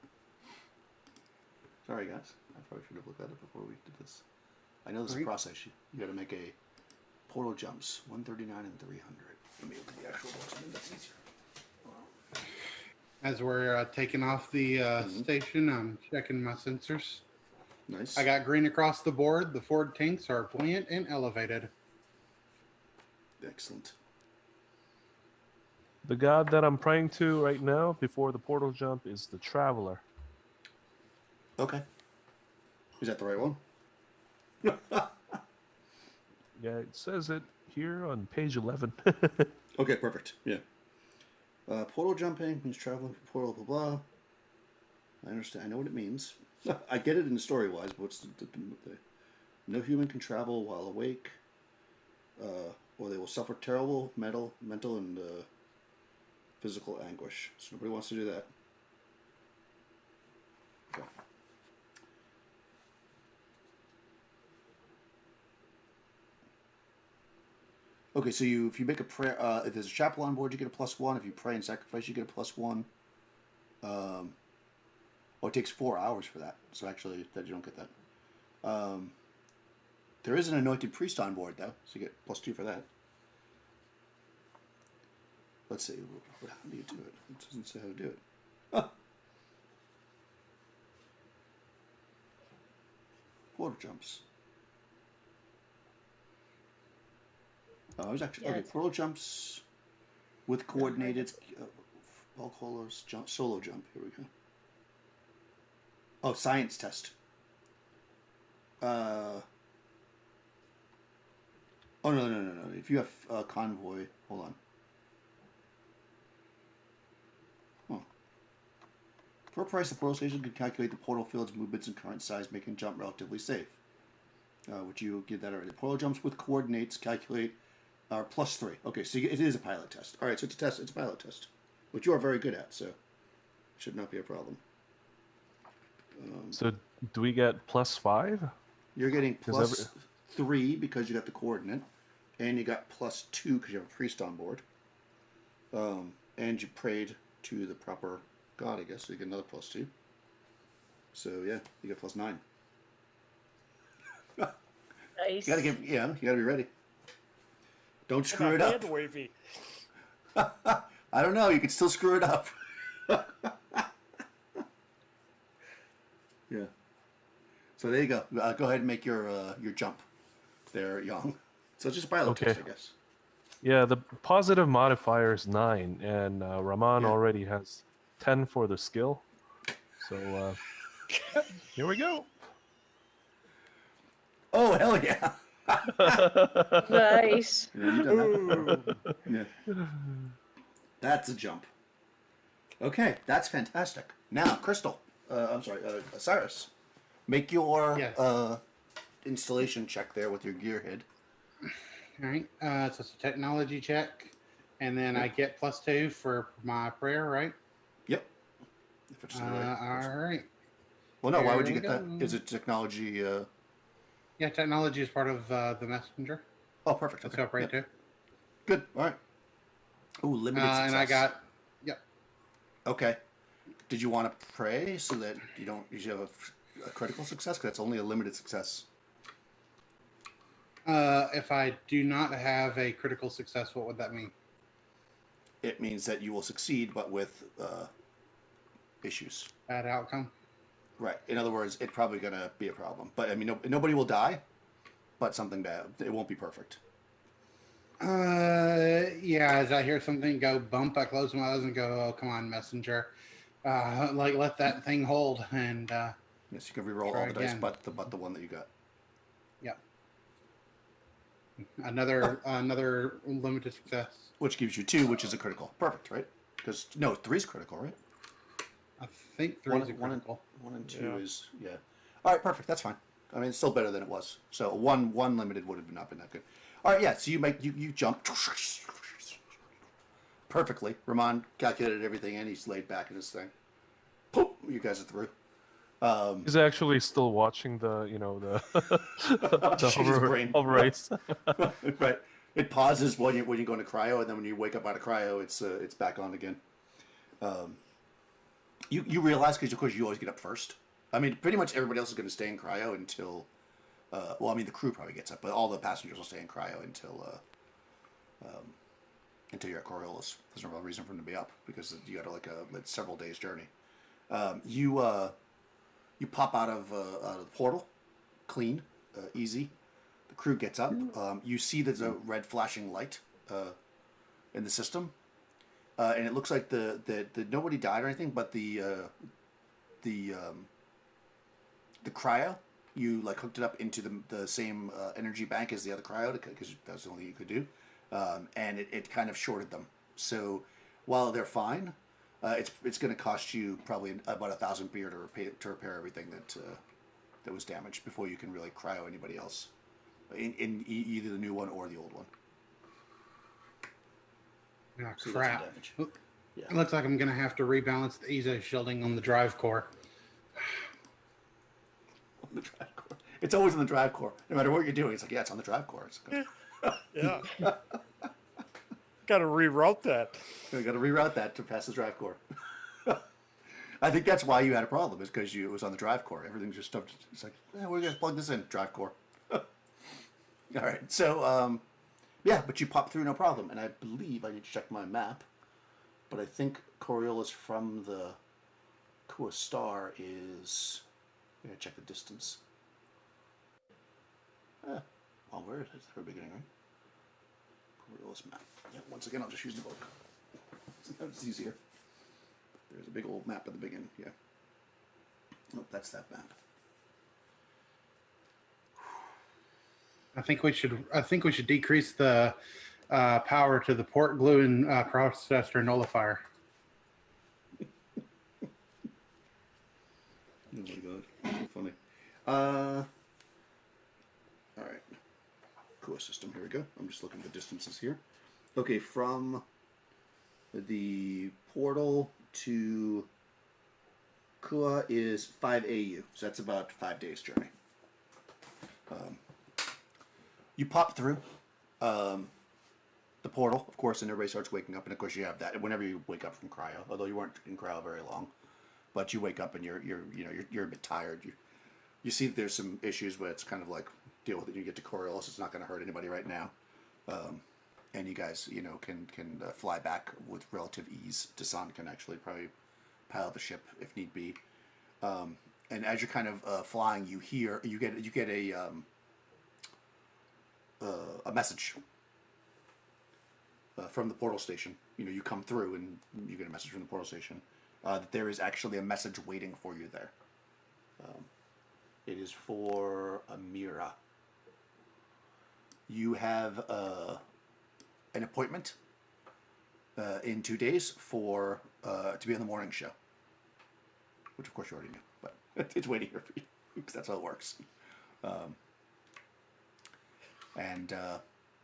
Sorry, guys. I probably should have looked at it before we did this. I know this is a process. You got to make a portal jumps 139 and 300. Let me look at the actual books. I think that's easier. As we're taking off the station, I'm checking my sensors. Nice. I got green across the board. The Ford tanks are buoyant and elevated. Excellent. The god that I'm praying to right now before the portal jump is the Traveler. Okay. Is that the right one? Yeah, it says it here on page 11. Okay, perfect. Yeah. Portal jumping means traveling from portal, blah, blah. I understand. I know what it means. I get it in the story wise, but what's the no human can travel while awake, or they will suffer terrible mental and physical anguish. So nobody wants to do that. Okay. Okay, so if you make a prayer, if there's a chapel on board, you get a +1. If you pray and sacrifice, you get a +1. It takes 4 hours for that. So actually, that you don't get that. There is an anointed priest on board, though, so you get +2 for that. Let's see. How do you do it? It doesn't say how to do it. Oh. Portal jumps. Oh, I was actually okay. Portal jumps with coordinated. Volcolos jump, solo jump. Here we go. Oh, science test. Oh no. If you have convoy, hold on. Oh. For a price, the portal station can calculate the portal field's movements and current size, making jump relatively safe. Would you give that already? Portal jumps with coordinates calculate +3. Okay, so it is a pilot test. All right, so it's a test. It's a pilot test, which you are very good at, so should not be a problem. So do we get +5? You're getting +3 because you got the coordinate, and you got +2 because you have a priest on board, and you prayed to the proper god, I guess. So you get another +2. So yeah, you get +9. Nice. You gotta be ready. Don't screw it up. Wavy. I don't know. You can still screw it up. Yeah. So there you go. Go ahead and make your jump there, Young. So it's just a pilot test, I guess. Yeah, the positive modifier is 9, and Rahman already has 10 for the skill. So here we go. Oh, hell yeah. Nice. Yeah, you done that. Yeah. That's a jump. Okay, that's fantastic. Now, Crystal. Cyrus. Make your installation check there with your gearhead. All right. So it's a technology check, and then I get +2 for my prayer, right? Yep. If it's all right. Well, no. Why would you get that? Is it technology? Yeah, technology is part of the messenger. Oh, perfect. That's up right there. Good. All right. Ooh, limited success. And I got. Yep. Okay. Did you want to pray so that you don't usually have a critical success? Because that's only a limited success. If I do not have a critical success, what would that mean? It means that you will succeed, but with issues. Bad outcome. Right. In other words, it's probably going to be a problem. But I mean, nobody will die, but something bad. It won't be perfect. Yeah. As I hear something go bump, I close my eyes and go, "Oh, come on, messenger! Let that thing hold." And yes, you can reroll all the dice, but the one that you got. Yep. Another limited success. Which gives you 2, which is a critical. Perfect, right? Because 3 is critical, right? I think 3 is a critical. 1 and 2 is All right, perfect. That's fine. I mean, it's still better than it was. So one limited would have not been that good. All right, yeah. So you jump perfectly. Rahman calculated everything, and he's laid back in his thing. Poop! You guys are through. He's actually still watching the hover race. Right. It pauses when you go into cryo, and then when you wake up out of cryo, it's back on again. You realize, because of course you always get up first. I mean, pretty much everybody else is going to stay in cryo until. The crew probably gets up, but all the passengers will stay in cryo until you're at Coriolis. There's no real reason for them to be up because you got it's several days journey. You pop out of the portal, clean, easy. The crew gets up. You see there's a red flashing light in the system, and it looks like the nobody died or anything, but the cryo, you hooked it up into the same energy bank as the other cryo because that's the only thing you could do, and it kind of shorted them. So while they're fine, It's going to cost you probably about 1,000 beer to repair everything that was damaged before you can really cryo anybody else, in either the new one or the old one. Oh, So crap. Yeah. It looks like I'm going to have to rebalance the EZO shielding on the drive core. On the drive core. It's always on the drive core. No matter what you're doing, it's like, yeah, it's on the drive core. Yeah. Got to reroute that. You got to reroute that to pass the drive core. I think that's why you had a problem, is because it was on the drive core. Everything's just stuff. It's like, we're going to plug this in, drive core. All right. So, yeah, but you popped through no problem. And I believe, I need to check my map, but I think Coriolis from the Kua Star is, I'm going to check the distance. Well, where is it? It's the very beginning, right? Coriolis map. Yeah, once again, I'll just use the book. It's easier. There's a big old map at the beginning. Yeah. Oh, that's that map. I think we should decrease the power to the port glue and processor nullifier. Oh my god, that's so funny. All right. Cool system. Here we go. I'm just looking at the distances here. Okay, from the portal to Kua is 5 AU, so that's about 5 days journey. You pop through the portal, of course, and everybody starts waking up, and of course you have that whenever you wake up from cryo, although you weren't in cryo very long, but you wake up and you're a bit tired. You see that there's some issues, but it's kind of like, deal with it. You get to Coriolis, it's not going to hurt anybody right now, and you guys can fly back with relative ease. Dasan can actually probably pilot the ship if need be, and as you're kind of flying, you get a message from the portal station. You come through and you get a message from the portal station that there is actually a message waiting for you there. It is for Amira. You have an appointment in 2 days for to be on the morning show, which of course you already knew, but it's waiting here for you because that's how it works.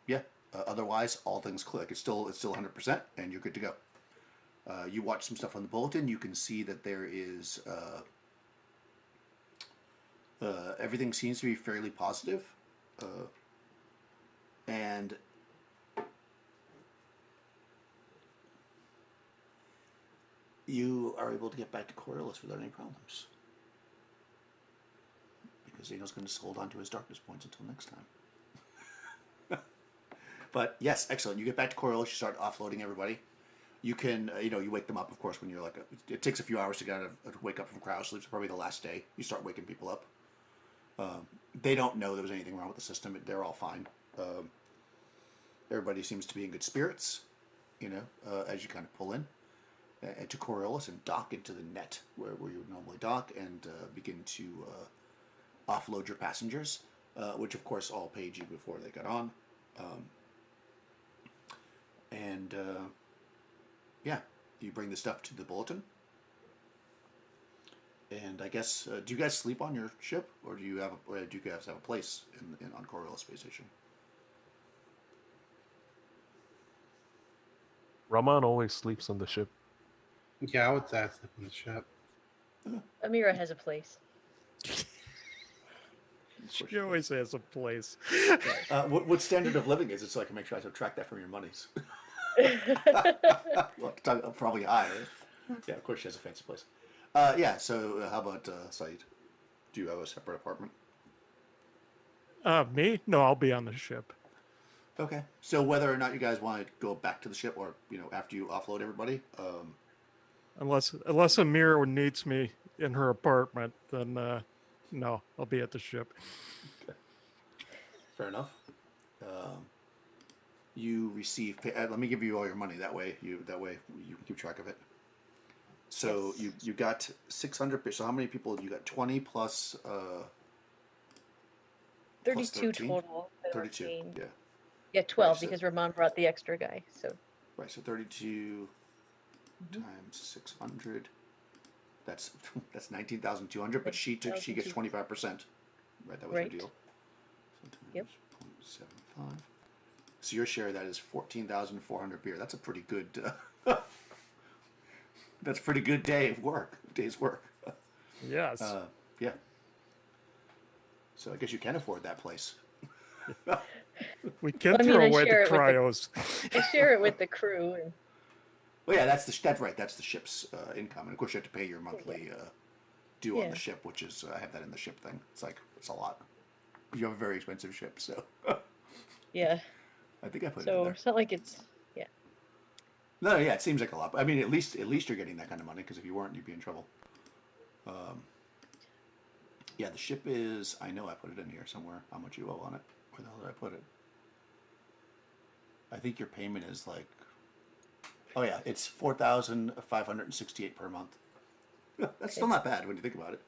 Yeah, otherwise all things click. It's still 100%, and you're good to go. You watch some stuff on the bulletin. You can see that there is everything seems to be fairly positive, and you are able to get back to Coriolis without any problems, because Zeno's going to hold on to his darkness points until next time. But yes, excellent. You get back to Coriolis, you start offloading everybody. You can, you wake them up, of course, when you're like, it takes a few hours to wake up from cryo sleep. It's probably the last day. You start waking people up. They don't know there was anything wrong with the system. They're all fine. Everybody seems to be in good spirits, as you kind of pull in to Coriolis and dock into the net where you would normally dock and begin to offload your passengers, which of course all paid you before they got on. Yeah, you bring the stuff to the bulletin. And I guess, do you guys sleep on your ship, or do you guys have a place on Coriolis Space Station? Raman always sleeps on the ship. Yeah, I would say I sleep on the ship. Amira has a place. She always has a place. What standard of living is it, so I can make sure I subtract that from your monies? Well, probably higher. Yeah, of course she has a fancy place. Yeah, so how about Saeed? Do you have a separate apartment? Me? No, I'll be on the ship. Okay. So whether or not you guys want to go back to the ship, or after you offload everybody, Unless Amira needs me in her apartment, then no, I'll be at the ship. Okay. Fair enough. You receive. Let me give you all your money. That way you can keep track of it. So Yes. you got 600. So how many people? You got 20 plus. 32 13? total. 32. Yeah. Yeah, 12 Right, so- because Ramon brought the extra guy. So Right. So 32 times 600. That's 19,200. But she gets 25%. Right, that was her deal. So times 0.75. So your share of that is 14,400 beer. That's a pretty good. That's a pretty good day's work. Yes. Yeah. So I guess you can afford that place. We can throw away the cryos. I share it with the crew. And... Well, yeah, that's right. That's the ship's income, and of course you have to pay your monthly due on the ship, which is I have that in the ship thing. It's a lot. You have a very expensive ship, so. Yeah. I think I put it in So there. it's not like it's No, yeah, it seems like a lot. I mean, at least you're getting that kind of money, because if you weren't, you'd be in trouble. Yeah, the ship is. I know I put it in here somewhere. How much you owe on it? Where the hell did I put it? I think your payment is like. Oh yeah, it's 4,568 per month. That's still not bad when you think about it.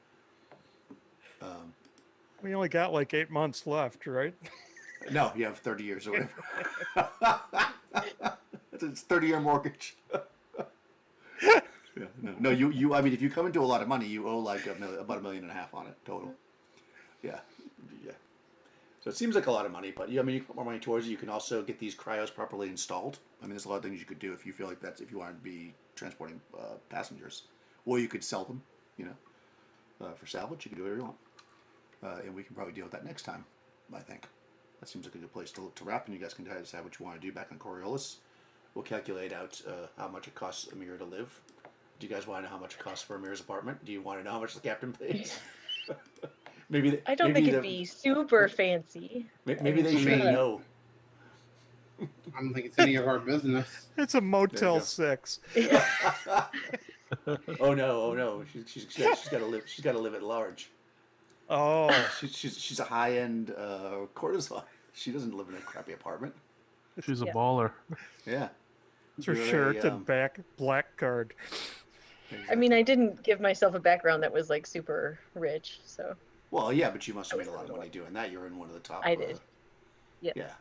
We only got like 8 months left, right? No, you have 30 years or whatever. It's a 30-year mortgage. Yeah, no. You. I mean, if you come into a lot of money, you owe like about $1.5 million on it total. Yeah. So it seems like a lot of money, but I mean, you put more money towards it. You can also get these cryos properly installed. I mean, there's a lot of things you could do if you feel like if you want to be transporting passengers, or you could sell them, for salvage. You can do whatever you want, and we can probably deal with that next time. I think that seems like a good place to wrap, and you guys can decide what you want to do back on Coriolis. We'll calculate out how much it costs Amir to live. Do you guys want to know how much it costs for Amir's apartment? Do you want to know how much the captain pays? I don't think it'd be super fancy. Maybe they should know. I don't think it's any of our business. It's a Motel 6. Oh no! She's got to live. She's got to live at large. Oh, she's a high-end courtesan. She doesn't live in a crappy apartment. She's a baller. Yeah. It's her shirt and black card. Exactly. I mean, I didn't give myself a background that was like super rich, so. Well, yeah, but you must have made a lot of money doing that. You're in one of the top. I did. Yeah. Yeah.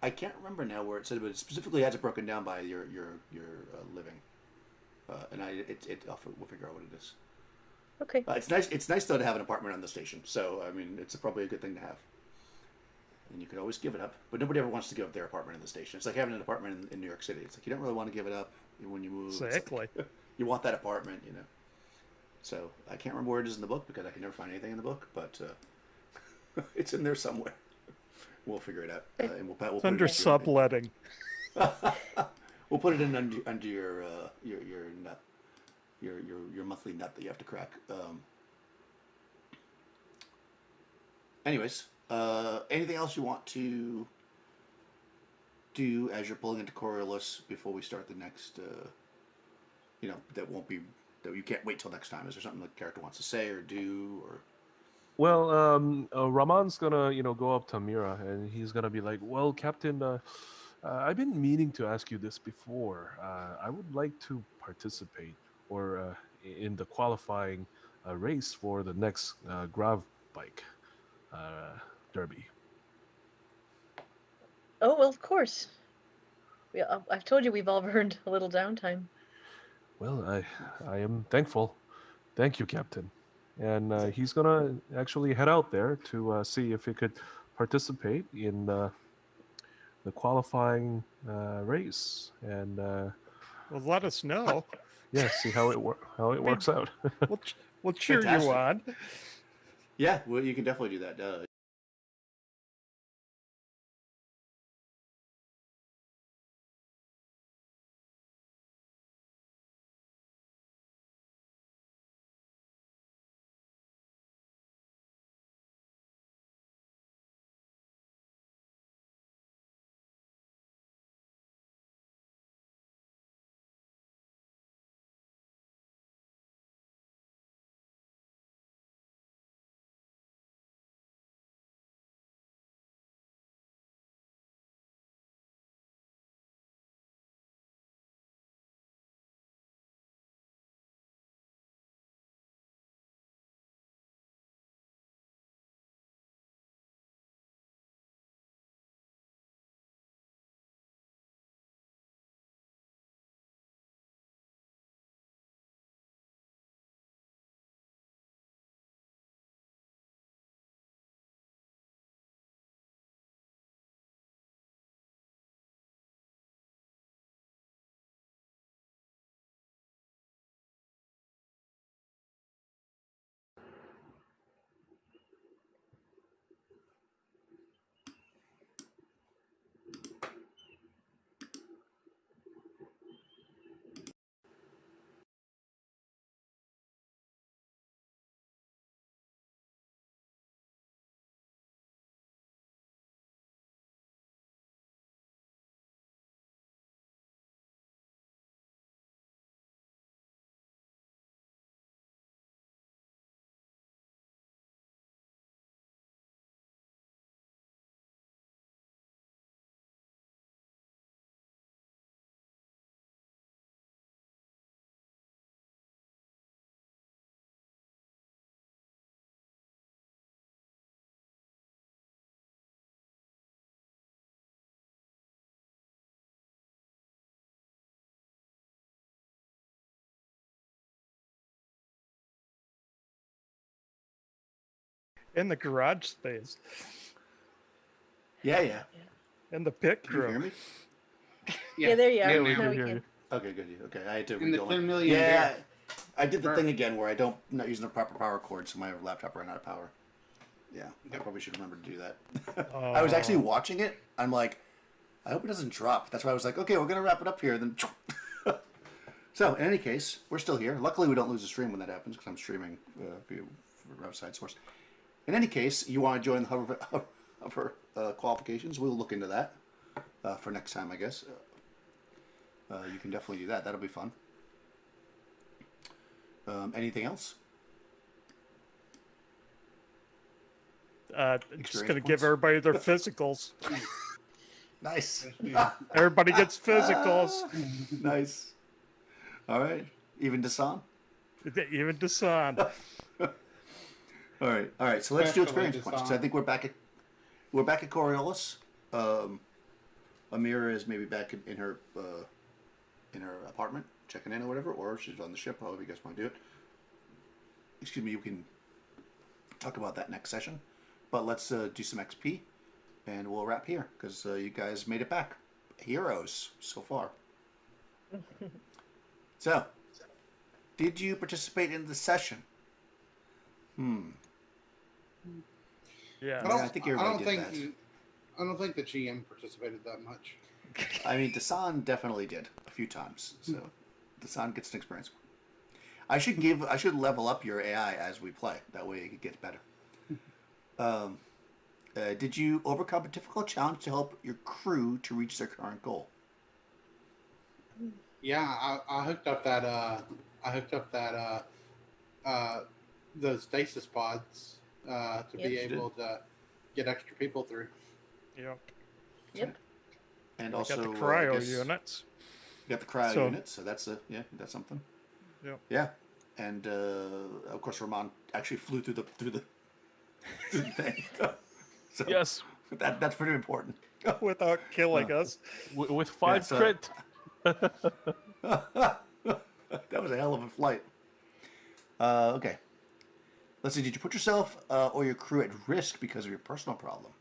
I can't remember now where it said, but it specifically has it broken down by your living. And we'll figure out what it is. Okay. It's nice. It's nice though to have an apartment on the station. So I mean, it's probably a good thing to have. And you could always give it up, but nobody ever wants to give up their apartment in the station. It's like having an apartment in New York City. It's like you don't really want to give it up when you move. Exactly. Like, you want that apartment, So I can't remember where it is in the book because I can never find anything in the book, but it's in there somewhere. We'll figure it out, and we'll put under subletting. We'll put it in under your nut, your monthly nut that you have to crack. Anyways, anything else you want to do as you're pulling into Coriolis before we start the next? That you can't wait till next time. Is there something the character wants to say or do or? Well, Ramon's gonna, go up to Mira and he's gonna be like, "Well, Captain, I've been meaning to ask you this before. I would like to participate or in the qualifying race for the next grav bike derby." Oh well, of course. I've told you we've all earned a little downtime. Well, I am thankful. Thank you, Captain. And he's gonna actually head out there to see if he could participate in the qualifying race, and well, let us know. Yeah, see how it works out. We'll cheer you on. Yeah, well, you can definitely do that. In the garage space. Yeah. In the pit Can you hear crew. me? Yeah, there you are. Yeah, we Now can we hear can. you. Okay, good. Okay, I had to In the redo 10 million Yeah, beer. I did the thing again where I'm not using the proper power cord, so my laptop ran out of power. Yeah, I probably should remember to do that. I was actually watching it. I'm like, I hope it doesn't drop. That's why I was like, okay, we're gonna wrap it up here. Then, so in any case, we're still here. Luckily, we don't lose the stream when that happens because I'm streaming via outside source. In any case, you want to join the hover qualifications? We'll look into that for next time, I guess. You can definitely do that. That'll be fun. Anything else? Just going to give everybody their physicals. Nice. Everybody gets physicals. Nice. All right. Even Dasan? Even Dasan. All right. So let's do experience points. So I think we're back at Coriolis. Amira is maybe back in her apartment, checking in or whatever, or she's on the ship. However you guys want to do it. Excuse me. You can talk about that next session, but let's do some XP, and we'll wrap here because you guys made it back, heroes so far. So, did you participate in the session? Yeah. I think everybody did that. I don't think the GM participated that much. I mean, Dasan definitely did a few times, so Dasan gets an experience. I should level up your AI as we play. That way it gets better. Did you overcome a difficult challenge to help your crew to reach their current goal? Yeah, I hooked up those stasis pods to be able to get extra people through. Yep. And also got the cryo units. You got the cryo units, so that's something. Yep. Yeah, and of course Ramon actually flew through the thing. So Yes. That's pretty important. Without killing us. With 5 crit. That was a hell of a flight. Okay. Let's see. Did you put yourself or your crew at risk because of your personal problem?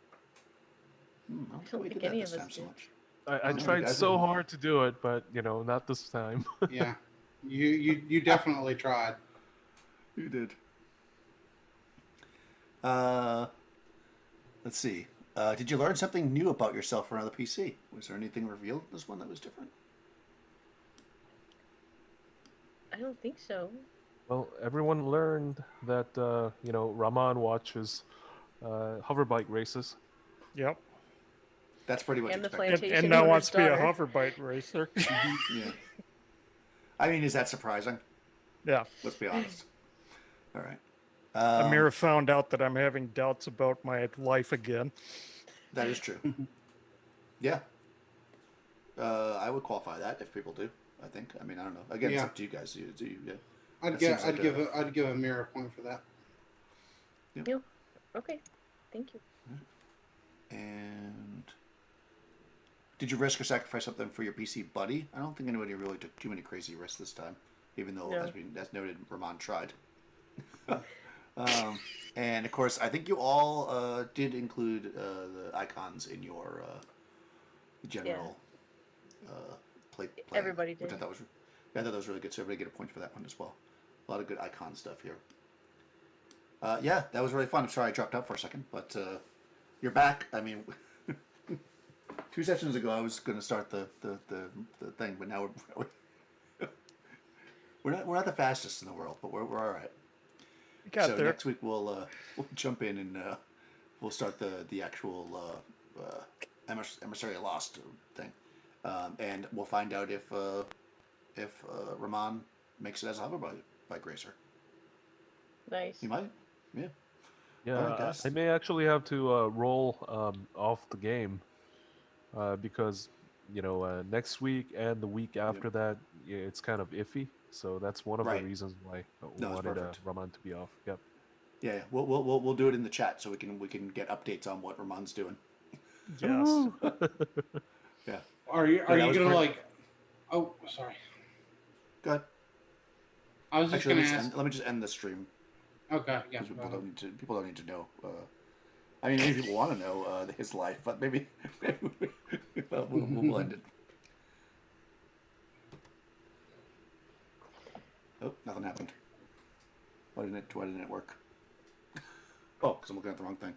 I don't think any of us did. So much. I tried so hard to do it, but not this time. Yeah, you definitely tried. You did. Let's see. Did you learn something new about yourself around the PC? Was there anything revealed in this one that was different? I don't think so. Well, everyone learned that Rahman watches hoverbike races. Yep. That's pretty much expected. And now wants to be a hoverbike racer. Yeah. I mean, is that surprising? Yeah. Let's be honest. All right. Amira found out that I'm having doubts about my life again. That is true. Yeah. I would qualify that if people do. I think. I mean, I don't know. Again, it's up to you guys. Do you? Yeah. I'd give Amira a point for that. Yeah. Okay. Thank you. And did you risk or sacrifice something for your PC buddy? I don't think anybody really took too many crazy risks this time, even though, as noted, Ramon tried. And of course, I think you all did include the icons in your general play. Everybody did. Which I thought was really good. So everybody get a point for that one as well. A lot of good icon stuff here. Yeah, that was really fun. I'm sorry I dropped out for a second, but you're back. I mean, 2 sessions ago I was going to start the thing, but now we're not the fastest in the world, but we're all right. So next week we'll jump in and we'll start the actual Emissary Lost thing, and we'll find out if Ramon makes it as a hoverbike racer. Nice. He might. Yeah. Yeah, right, I may actually have to roll off the game because next week and the week after that, it's kind of iffy. So that's one of the reasons why I wanted Ramon to be off. Yep. Yeah, we'll do it in the chat so we can get updates on what Ramon's doing. Yes. Yeah. Are you gonna Oh, sorry. Go ahead. I was just gonna ask. Let me just end the stream. Okay, yeah. People don't need to know. I mean, maybe people want to know his life, but maybe we'll blend it. Oh, nothing happened. Why didn't it work? Oh, because I'm looking at the wrong thing.